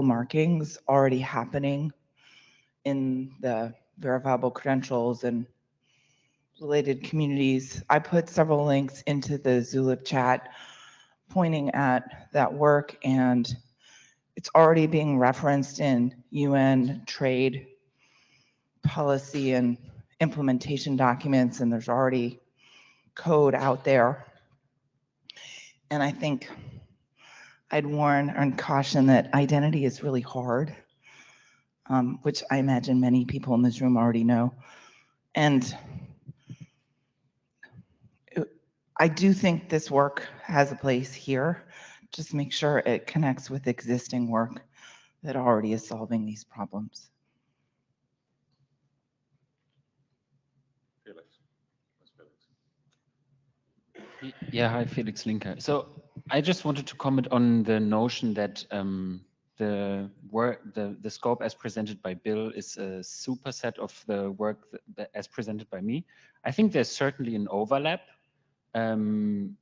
Speaker 17: markings already happening in the verifiable credentials and related communities. I put several links into the Zulip chat pointing at that work, and it's already being referenced in UN trade policy and implementation documents, and there's already code out there. And I think I'd warn and caution that identity is really hard, which I imagine many people in this room already know. And I do think this work has a place here. Just make sure it connects with existing work that already is solving these problems.
Speaker 24: Yeah, hi, Felix Linker. So I just wanted to comment on the notion that the scope as presented by Bill is a superset of the work that as presented by me. I think there's certainly an overlap. Being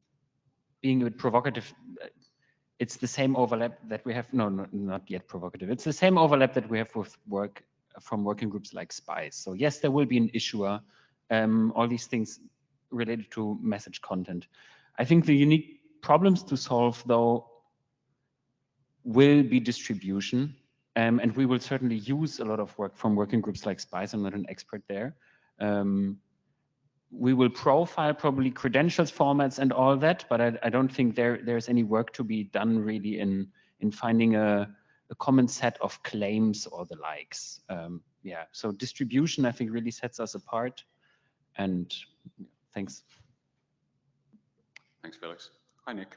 Speaker 24: a bit provocative, it's the same overlap that we have. No, not yet provocative. It's the same overlap that we have with work from working groups like SPICE. So yes, there will be an issuer. All these things related to message content. I think the unique problems to solve, though, will be distribution. And we will certainly use a lot of work from working groups like SPICE. I'm not an expert there. We will profile probably credentials formats and all that, but I don't think there's any work to be done really in finding a common set of claims or the likes. Yeah, so distribution, I think, really sets us apart. And thanks.
Speaker 5: Thanks, Felix. Hi, Nick.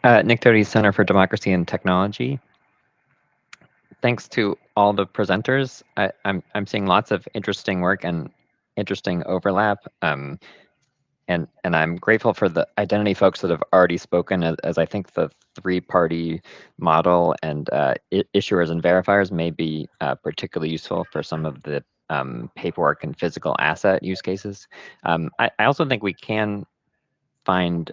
Speaker 25: Nick Doty, Center for Democracy and Technology. Thanks to all the presenters. I'm seeing lots of interesting work and interesting overlap. And I'm grateful for the identity folks that have already spoken, as I think the three-party model and issuers and verifiers may be particularly useful for some of the paperwork and physical asset use cases. I also think we can find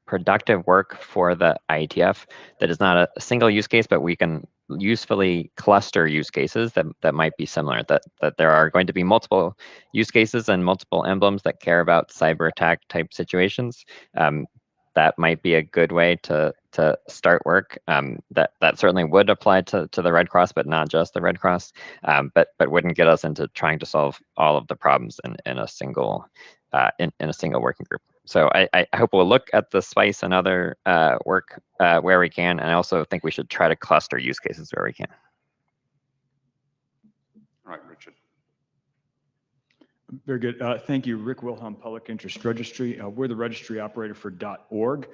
Speaker 25: productive work for the IETF that is not a single use case, but we can usefully cluster use cases that might be similar, that there are going to be multiple use cases and multiple emblems that care about cyber attack type situations. That might be a good way to start work. That certainly would apply to the Red Cross, but not just the Red Cross. But wouldn't get us into trying to solve all of the problems in a single in a single working group. So I hope we'll look at the SPICE and other work where we can, and I also think we should try to cluster use cases where we can.
Speaker 5: All right, Richard.
Speaker 1: Very good. Thank you, Rick Wilhelm, Public Interest Registry. We're the registry operator for .org.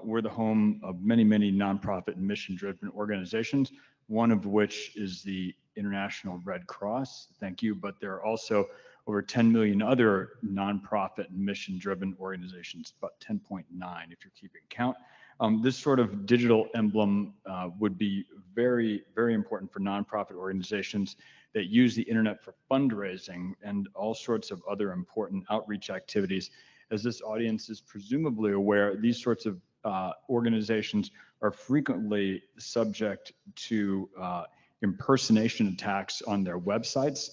Speaker 1: We're the home of many, many nonprofit and mission-driven organizations, one of which is the International Red Cross. Thank you. But there are also over 10 million other nonprofit and mission-driven organizations, about 10.9 if you're keeping count. This sort of digital emblem would be very, very important for nonprofit organizations that use the internet for fundraising and all sorts of other important outreach activities. As this audience is presumably aware, these sorts of organizations are frequently subject to impersonation attacks on their websites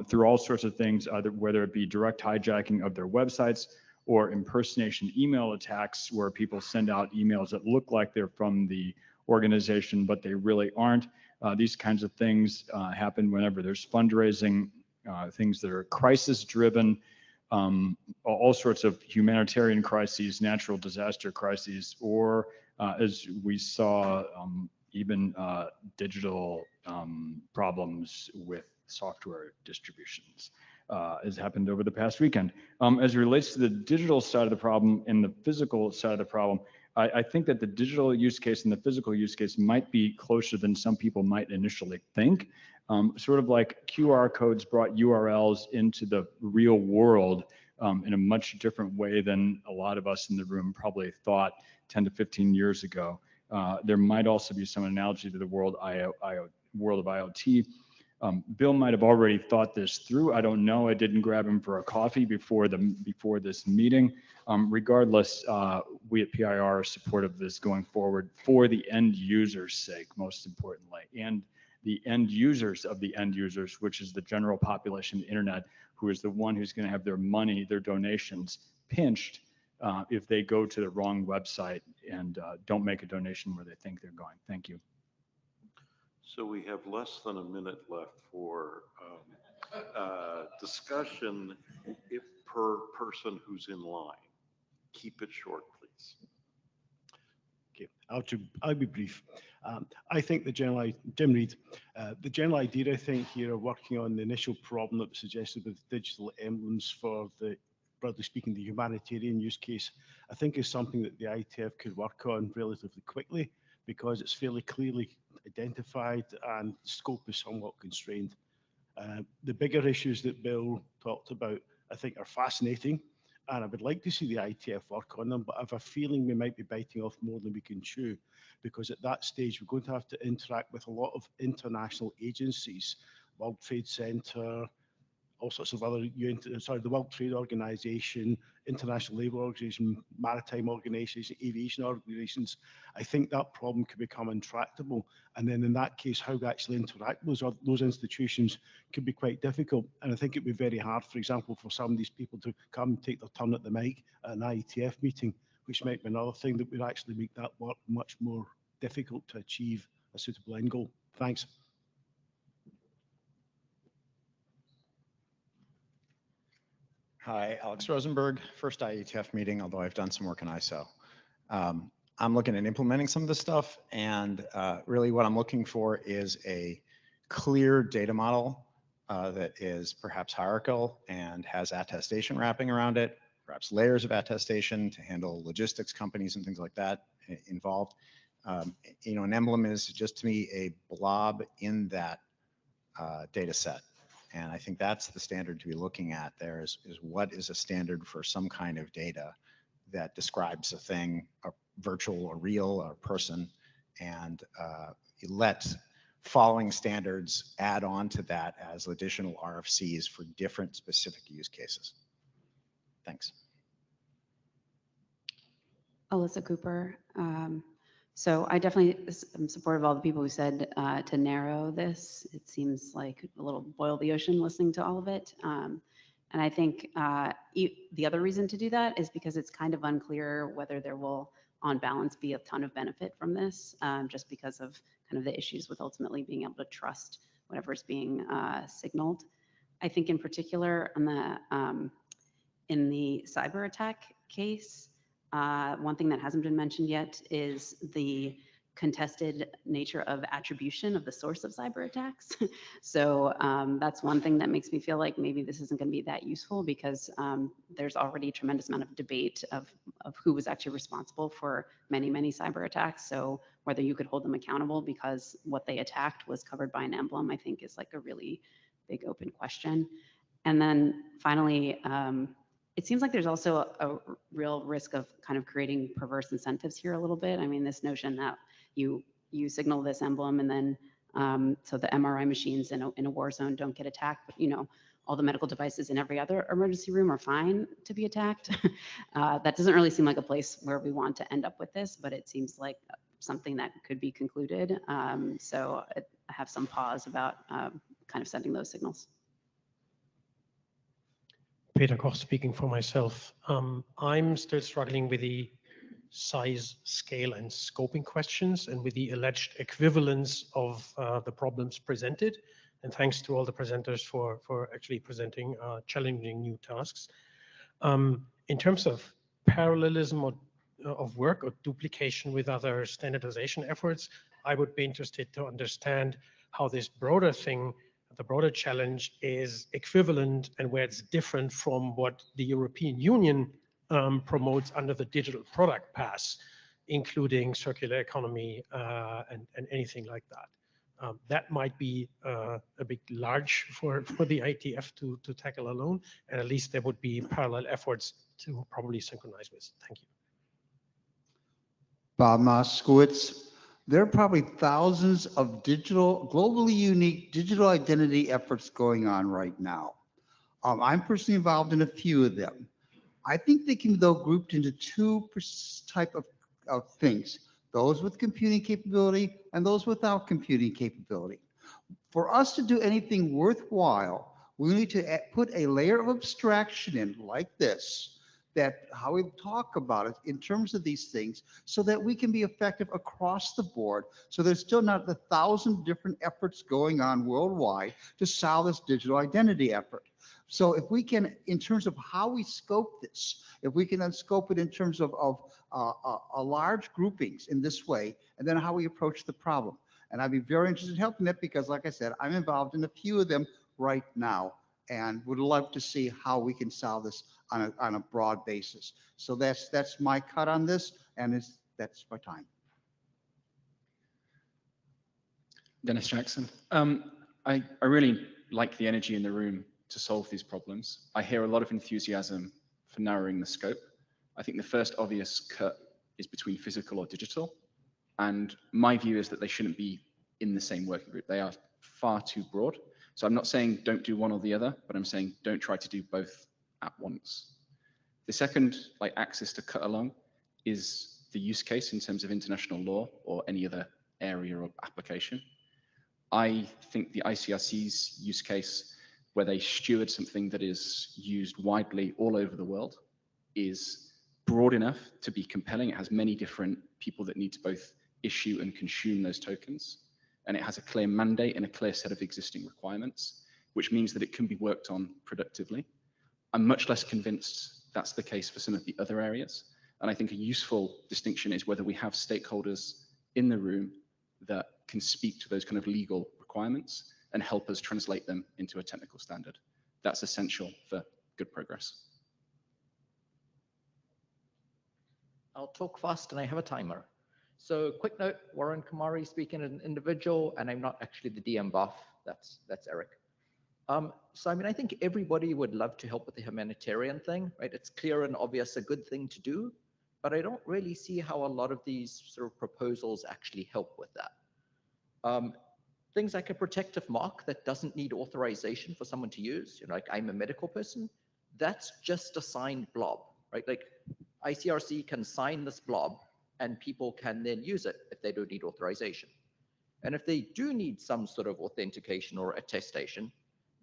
Speaker 1: through all sorts of things, whether it be direct hijacking of their websites or impersonation email attacks where people send out emails that look like they're from the organization, but they really aren't. These kinds of things happen whenever there's fundraising, things that are crisis-driven, all sorts of humanitarian crises, natural disaster crises, or as we saw, even digital problems with software distributions. Has happened over the past weekend. As it relates to the digital side of the problem and the physical side of the problem, I think that the digital use case and the physical use case might be closer than some people might initially think. Sort of like QR codes brought URLs into the real world in a much different way than a lot of us in the room probably thought 10 to 15 years ago. There might also be some analogy to the world of IoT. Bill might have already thought this through. I don't know. I didn't grab him for a coffee before this meeting. Regardless, we at PIR are supportive of this going forward for the end user's sake, most importantly, and the end users of the end users, which is the general population of the internet, who is the one who's going to have their money, their donations pinched if they go to the wrong website and don't make a donation where they think they're going. Thank you.
Speaker 8: So we have less than a minute left for discussion. If per person who's in line, keep it short, please.
Speaker 18: Okay, I'll be brief. I think Jim Reed, the general idea I think here of working on the initial problem that was suggested with digital emblems for the, broadly speaking, the humanitarian use case, I think is something that the IETF could work on relatively quickly because it's fairly clearly identified and the scope is somewhat constrained. The bigger issues that Bill talked about, I think are fascinating, and I would like to see the IETF work on them, but I have a feeling we might be biting off more than we can chew, because at that stage, we're going to have to interact with a lot of international agencies, World Trade Center, all sorts of other, the World Trade Organization, International Labour Organization, Maritime Organization, aviation organizations. I think that problem could become intractable. And then in that case, how we actually interact with those institutions could be quite difficult. And I think it'd be very hard, for example, for some of these people to come and take their turn at the mic at an IETF meeting, which might be another thing that would actually make that work much more difficult to achieve a suitable end goal. Thanks.
Speaker 19: Hi, Alex Rosenberg, first IETF meeting, although I've done some work in ISO. I'm looking at implementing some of this stuff, and really what I'm looking for is a clear data model that is perhaps hierarchical and has attestation wrapping around it, perhaps layers of attestation to handle logistics companies and things like that involved. An emblem is just to me a blob in that data set. And I think that's the standard to be looking at there is what is a standard for some kind of data that describes a thing, a virtual or real or person, and let following standards add on to that as additional RFCs for different specific use cases. Thanks.
Speaker 2: Alyssa Cooper. So I definitely am supportive of all the people who said to narrow this. It seems like a little boil the ocean listening to all of it. And I think the other reason to do that is because it's kind of unclear whether there will, on balance, be a ton of benefit from this, just because of kind of the issues with ultimately being able to trust whatever's being signaled. I think in particular on the in the cyber attack case, one thing that hasn't been mentioned yet is the contested nature of attribution of the source of cyber attacks. So that's one thing that makes me feel like maybe this isn't going to be that useful, because there's already a tremendous amount of debate of who was actually responsible for many, many cyber attacks. So whether you could hold them accountable because what they attacked was covered by an emblem, I think is like a really big open question. And then finally, it seems like there's also a real risk of kind of creating perverse incentives here a little bit. I mean, this notion that you signal this emblem and then so the MRI machines in a war zone don't get attacked, but all the medical devices in every other emergency room are fine to be attacked. That doesn't really seem like a place where we want to end up with this, but it seems like something that could be concluded. So I have some pause about kind of sending those signals.
Speaker 3: Peter Koch speaking for myself. I'm still struggling with the size, scale, and scoping questions, and with the alleged equivalence of the problems presented. And thanks to all the presenters for actually presenting challenging new tasks. In terms of parallelism of work or duplication with other standardization efforts, I would be interested to understand how this broader thing, the broader challenge, is equivalent and where it's different from what the European Union promotes under the digital product pass, including circular economy and anything like that. That might be a bit large for the IETF to tackle alone, and at least there would be parallel efforts to probably synchronize with. Thank you.
Speaker 20: Bob Moskowitz. There are probably thousands of globally unique digital identity efforts going on right now. I'm personally involved in a few of them. I think they can, though, grouped into two type of things: those with computing capability and those without computing capability. For us to do anything worthwhile, we need to put a layer of abstraction in like this, that how we talk about it in terms of these things, so that we can be effective across the board. So there's still not the 1,000 different efforts going on worldwide to solve this digital identity effort. So if we can, in terms of how we scope this, if we can then scope it in terms of large groupings in this way, and then how we approach the problem. And I'd be very interested in helping that, because like I said, I'm involved in a few of them right now, and would love to see how we can solve this on a broad basis. So that's my cut on this, and that's my time.
Speaker 21: Dennis Jackson. I really like the energy in the room to solve these problems. I hear a lot of enthusiasm for narrowing the scope. I think the first obvious cut is between physical or digital. And my view is that they shouldn't be in the same working group. They are far too broad. So I'm not saying don't do one or the other, but I'm saying don't try to do both at once. The second axis to cut along is the use case in terms of international law or any other area of application. I think the ICRC's use case, where they steward something that is used widely all over the world, is broad enough to be compelling. It has many different people that need to both issue and consume those tokens. And it has a clear mandate and a clear set of existing requirements, which means that it can be worked on productively. I'm much less convinced that's the case for some of the other areas. And I think a useful distinction is whether we have stakeholders in the room that can speak to those kind of legal requirements and help us translate them into a technical standard. That's essential for good progress.
Speaker 22: I'll talk fast and I have a timer. So quick note, Warren Kamari speaking as an individual, and I'm not actually the DM buff, that's Eric. So I mean, I think everybody would love to help with the humanitarian thing, right? It's clear and obvious, a good thing to do, but I don't really see how a lot of these sort of proposals actually help with that. Things like a protective mark that doesn't need authorization for someone to use, like I'm a medical person, that's just a signed blob, right? Like ICRC can sign this blob and people can then use it if they don't need authorization. And if they do need some sort of authentication or attestation,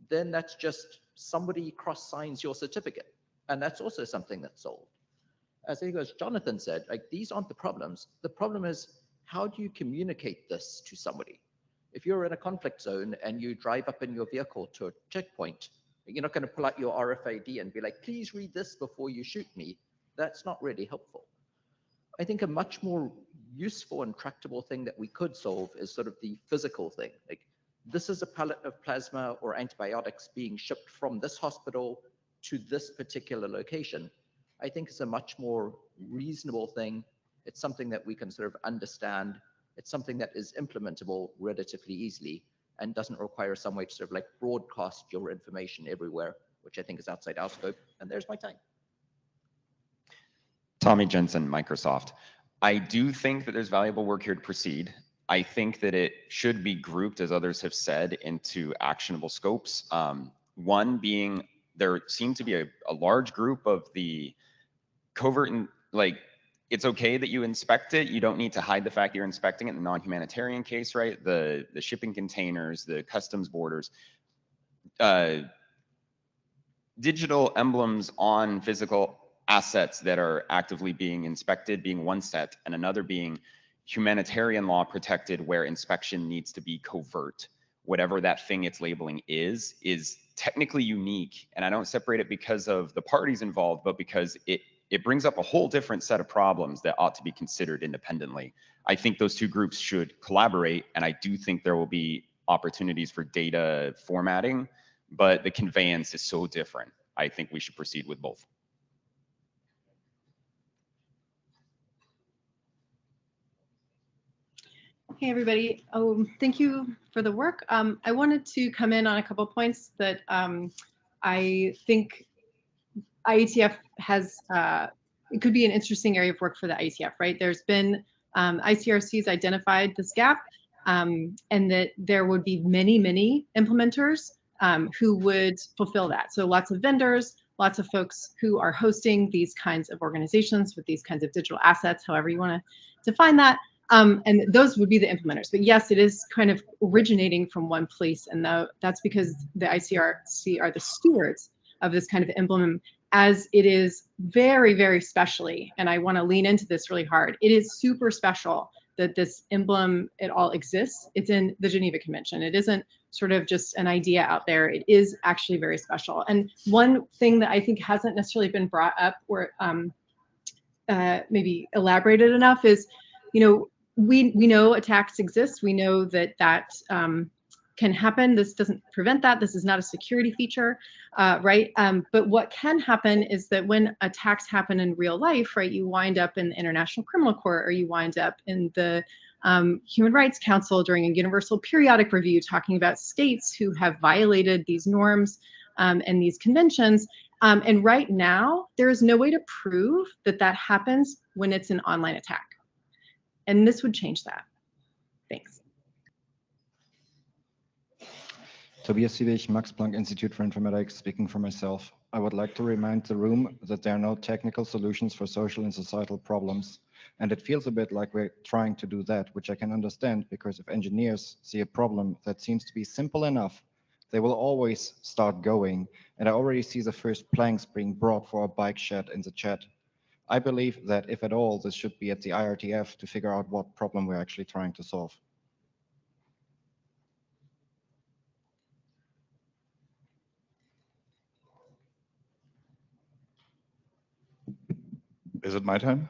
Speaker 22: then that's just somebody cross-signs your certificate. And that's also something that's solved. As I think as Jonathan said, like, these aren't the problems. The problem is, how do you communicate this to somebody? If you're in a conflict zone and you drive up in your vehicle to a checkpoint, you're not going to pull out your RFID and be like, please read this before you shoot me. That's not really helpful. I think a much more useful and tractable thing that we could solve is sort of the physical thing. Like, this is a pallet of plasma or antibiotics being shipped from this hospital to this particular location. I think it's a much more reasonable thing. It's something that we can sort of understand. It's something that is implementable relatively easily and doesn't require some way to sort of like broadcast your information everywhere, which I think is outside our scope. And there's my time.
Speaker 4: Tommy Jensen, Microsoft. I do think that there's valuable work here to proceed. I think that it should be grouped, as others have said, into actionable scopes. One being, there seem to be a large group of the covert, and like, it's okay that you inspect it. You don't need to hide the fact that you're inspecting it in the non-humanitarian case, right? The shipping containers, the customs borders. Digital emblems on physical assets that are actively being inspected being one set, and another being humanitarian law protected where inspection needs to be covert. Whatever that thing it's labeling is technically unique. And I don't separate it because of the parties involved, but because it brings up a whole different set of problems that ought to be considered independently. I think those two groups should collaborate, and I do think there will be opportunities for data formatting, but the conveyance is so different. I think we should proceed with both.
Speaker 6: Hey, everybody. Thank you for the work. I wanted to come in on a couple points that I think IETF has, it could be an interesting area of work for the IETF, right? There's been, ICRC's identified this gap, and that there would be many, many implementers who would fulfill that. So lots of vendors, lots of folks who are hosting these kinds of organizations with these kinds of digital assets, however you want to define that. And those would be the implementers. But yes, it is kind of originating from one place, and that's because the ICRC are the stewards of this kind of emblem, as it is very, very specially, and I want to lean into this really hard, it is super special that this emblem at all exists. It's in the Geneva Convention. It isn't sort of just an idea out there. It is actually very special. And one thing that I think hasn't necessarily been brought up or maybe elaborated enough is, you know, we know attacks exist. We know that can happen. This doesn't prevent that. This is not a security feature, right? But what can happen is that when attacks happen in real life, right, you wind up in the International Criminal Court, or you wind up in the Human Rights Council during a universal periodic review talking about states who have violated these norms and these conventions. And right now, there is no way to prove that that happens when it's an online attack. And this would change that. Thanks.
Speaker 7: Tobias Siewich, Max Planck Institute for Informatics, speaking for myself. I would like to remind the room that there are no technical solutions for social and societal problems. And it feels a bit like we're trying to do that, which I can understand, because if engineers see a problem that seems to be simple enough, they will always start going. And I already see the first planks being brought for a bike shed in the chat. I believe that if at all, this should be at the IRTF to figure out what problem we're actually trying to solve.
Speaker 10: Is it my time?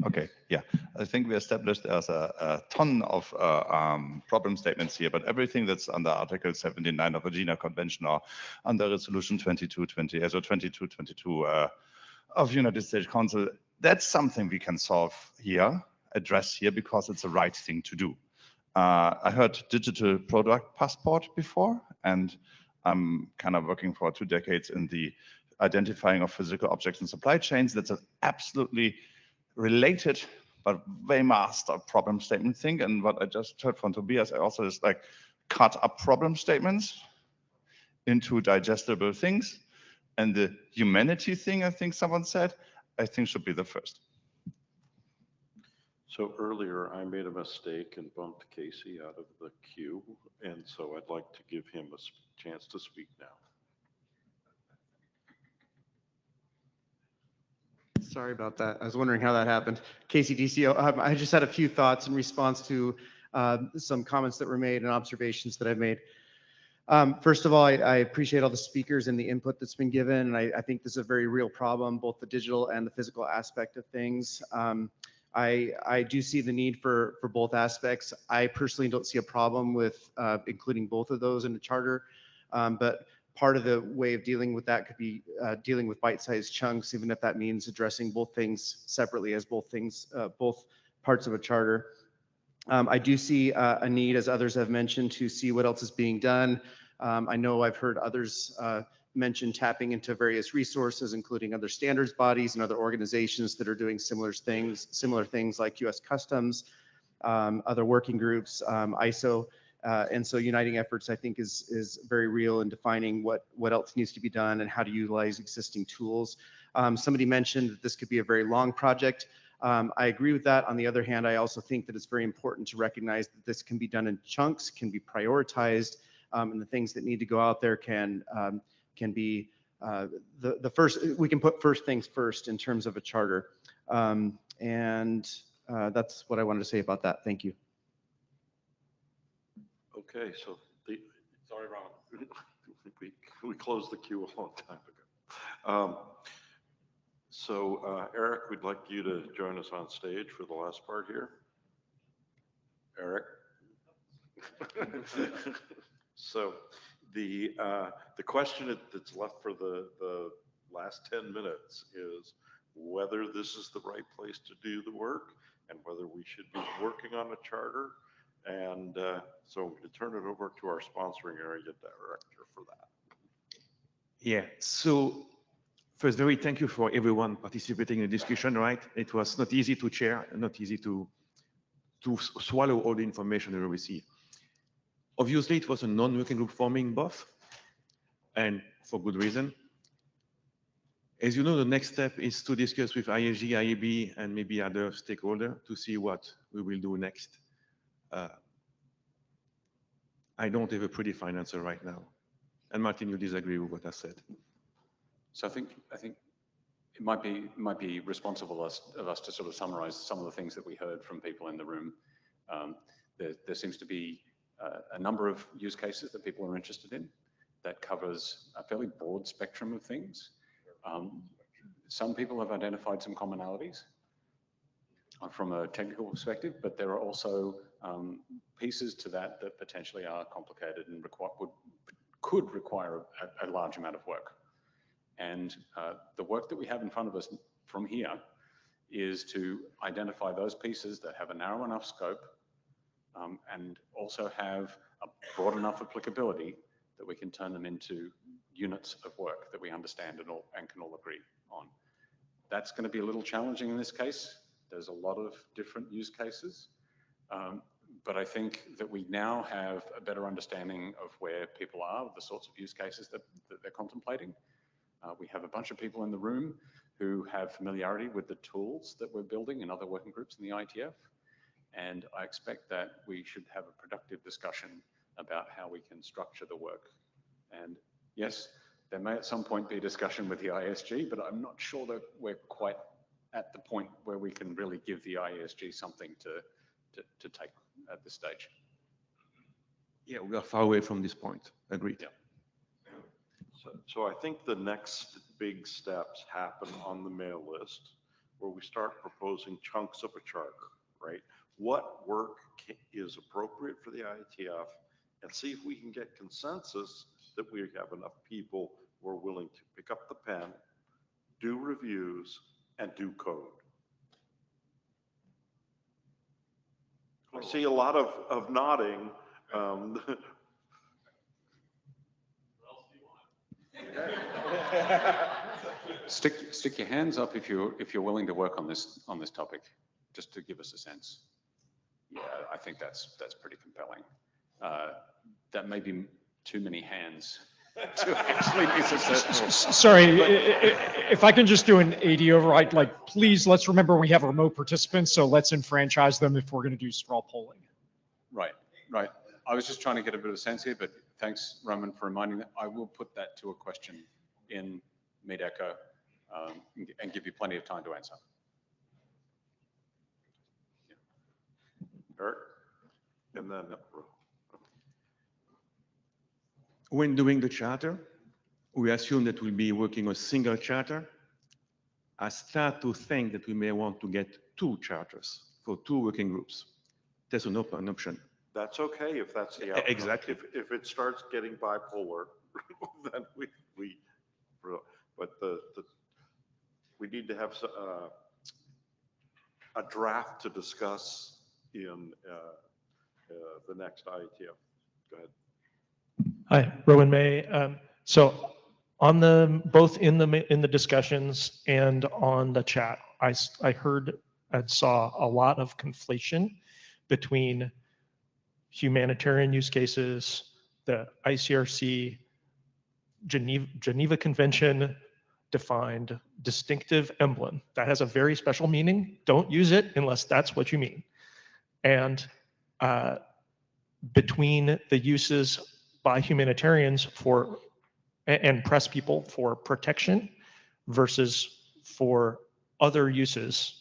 Speaker 10: Okay, yeah. I think we established there's a ton of problem statements here, but everything that's under Article 79 of the Geneva Convention or under Resolution 2222 of United States Council, that's something we can solve here, address here, because it's the right thing to do. I heard digital product passport before, and I'm kind of working for 2 decades in the identifying of physical objects in supply chains. That's an absolutely related but very master problem statement thing. And what I just heard from Tobias also is like cut up problem statements into digestible things. And the humanity thing, I think someone said, I think should be the first.
Speaker 8: So earlier I made a mistake and bumped Casey out of the queue, and so I'd like to give him a chance to speak now.
Speaker 9: Sorry about that. I was wondering how that happened. Casey DCO, I just had a few thoughts in response to some comments that were made and observations that I've made. First of all, I appreciate all the speakers and the input that's been given. And I think this is a very real problem, both the digital and the physical aspect of things. I do see the need for both aspects. I personally don't see a problem with including both of those in the charter, but part of the way of dealing with that could be dealing with bite-sized chunks, even if that means addressing both things separately as both parts of a charter. I do see a need, as others have mentioned, to see what else is being done. I know I've heard others mention tapping into various resources, including other standards bodies and other organizations that are doing similar things like US Customs, other working groups, ISO. And so uniting efforts, I think, is very real in defining what else needs to be done and how to utilize existing tools. Somebody mentioned that this could be a very long project. I agree with that. On the other hand, I also think that it's very important to recognize that this can be done in chunks, can be prioritized, and the things that need to go out there can be the first. We can put first things first in terms of a charter, and that's what I wanted to say about that. Thank you.
Speaker 8: Okay, so sorry, Ron. we closed the queue a long time ago. So Eric, we'd like you to join us on stage for the last part here. Eric. So the question that's left for the last 10 minutes is whether this is the right place to do the work and whether we should be working on a charter. And so I'm going to turn it over to our sponsoring area director for that.
Speaker 11: Yeah, so first, very thank you for everyone participating in the discussion, right? It was not easy to chair, not easy to swallow all the information we received. Obviously, it was a non-working group forming both, and for good reason. As you know, the next step is to discuss with ISG, IAB, and maybe other stakeholders to see what we will do next. I don't have a predefined answer right now. And Martin, you disagree with what I said.
Speaker 5: So I think it might be responsible of us to sort of summarize some of the things that we heard from people in the room. There seems to be a number of use cases that people are interested in that covers a fairly broad spectrum of things. Some people have identified some commonalities from a technical perspective, but there are also pieces to that potentially are complicated and could require a large amount of work. And the work that we have in front of us from here is to identify those pieces that have a narrow enough scope and also have a broad enough applicability that we can turn them into units of work that we understand and can all agree on. That's going to be a little challenging in this case. There's a lot of different use cases, but I think that we now have a better understanding of where people are, the sorts of use cases that they're contemplating. We have a bunch of people in the room who have familiarity with the tools that we're building in other working groups in the IETF, and I expect that we should have a productive discussion about how we can structure the work. And yes, there may at some point be a discussion with the ISG, but I'm not sure that we're quite at the point where we can really give the ISG something to take at this stage.
Speaker 11: Yeah, we are far away from this point. Agreed.
Speaker 5: Yeah.
Speaker 8: So I think the next big steps happen on the mail list where we start proposing chunks of a charter, right? What work is appropriate for the IETF, and see if we can get consensus that we have enough people who are willing to pick up the pen, do reviews, and do code. I see a lot of nodding.
Speaker 5: Stick your hands up if you're willing to work on this topic, just to give us a sense. Yeah, I think that's pretty compelling. That may be too many hands. to actually be successful.
Speaker 12: Sorry, if I can just do an AD override, like, please, let's remember we have remote participants, so let's enfranchise them if we're going to do straw polling.
Speaker 5: Right, right. I was just trying to get a bit of a sense here, but thanks, Roman, for reminding that. I will put that to a question in mid-echo and give you plenty of time to answer.
Speaker 8: Eric, and then
Speaker 11: when doing the charter, we assume that we'll be working on a single charter. I start to think that we may want to get 2 charters for 2 working groups. That's an open option.
Speaker 8: that's okay if that's the outcome.
Speaker 11: Exactly.
Speaker 8: If it starts getting bipolar, then but we need to have a draft to discuss in the next IETF. Go ahead.
Speaker 12: Hi, Rowan May. So on both in the discussions and on the chat, I heard and saw a lot of conflation between humanitarian use cases, the ICRC, Geneva Convention defined distinctive emblem. That has a very special meaning. Don't use it unless that's what you mean. And between the uses by humanitarians for and press people for protection versus for other uses.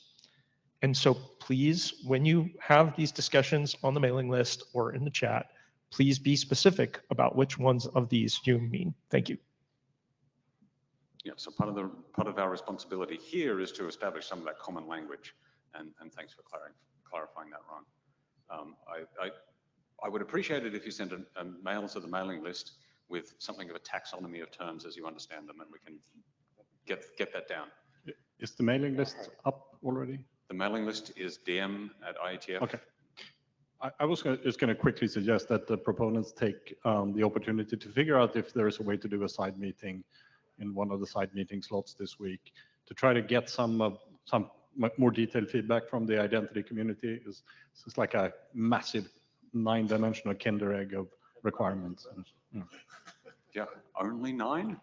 Speaker 12: And so please, when you have these discussions on the mailing list or in the chat, please be specific about which ones of these you mean. Thank you.
Speaker 5: Yeah, so part of our responsibility here is to establish some of that common language, and thanks for clarifying that, Ron. I would appreciate it if you sent a mail to the mailing list with something of a taxonomy of terms as you understand them, and we can get that down.
Speaker 13: Is the mailing list up already?
Speaker 5: The mailing list is diem at IETF.
Speaker 13: Okay. I was just going to quickly suggest that the proponents take the opportunity to figure out if there is a way to do a side meeting in one of the side meeting slots this week to try to get some more detailed feedback from the identity community. It's like a massive 9-dimensional Kinder egg of requirements.
Speaker 5: Yeah, only 9?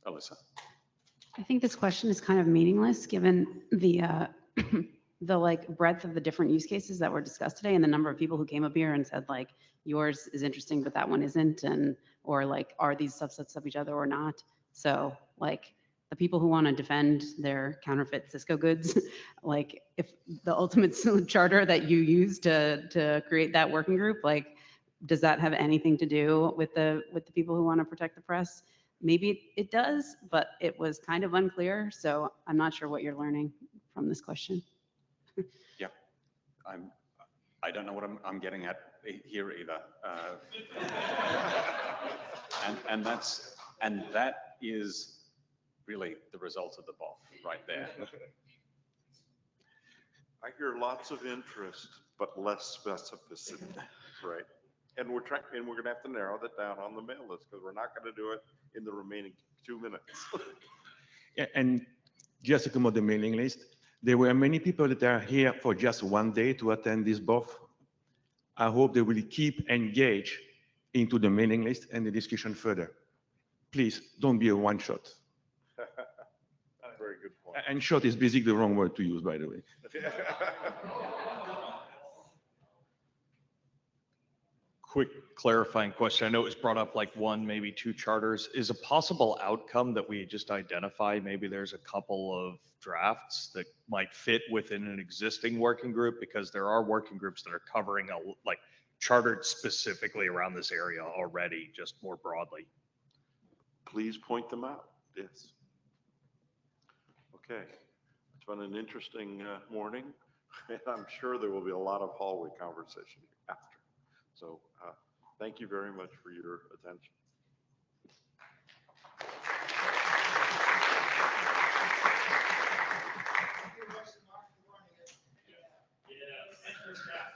Speaker 5: Alyssa.
Speaker 2: I think this question is kind of meaningless given the the like breadth of the different use cases that were discussed today and the number of people who came up here and said like yours is interesting but that one isn't, and or like are these subsets of each other or not. So like the people who want to defend their counterfeit Cisco goods, like if the ultimate charter that you use to create that working group, like does that have anything to do with the people who want to protect the press? Maybe it does, but it was kind of unclear. So I'm not sure what you're learning from this question.
Speaker 5: Yeah, I don't know what I'm getting at here either. And that is really the result of the BOF right there.
Speaker 8: I hear lots of interest, but less specificity, right? And we're going to have to narrow that down on the mail list because we're not going to do it in the remaining 2 minutes.
Speaker 11: Yeah, and just to come on the mailing list, there were many people that are here for just one day to attend this BOF. I hope they will keep engaged into the mailing list and the discussion further. Please don't be a one-shot.
Speaker 8: Very good point.
Speaker 11: And shot is basically the wrong word to use, by the way.
Speaker 14: Quick clarifying question. I know it was brought up like 1, maybe 2 charters. Is a possible outcome that we just identify, maybe there's a couple of drafts that might fit within an existing working group, because there are working groups that are covering like chartered specifically around this area already, just more broadly.
Speaker 8: Please point them out. Yes. Okay. It's been an interesting morning, and I'm sure there will be a lot of hallway conversation after. So thank you very much for your attention.
Speaker 12: Yeah.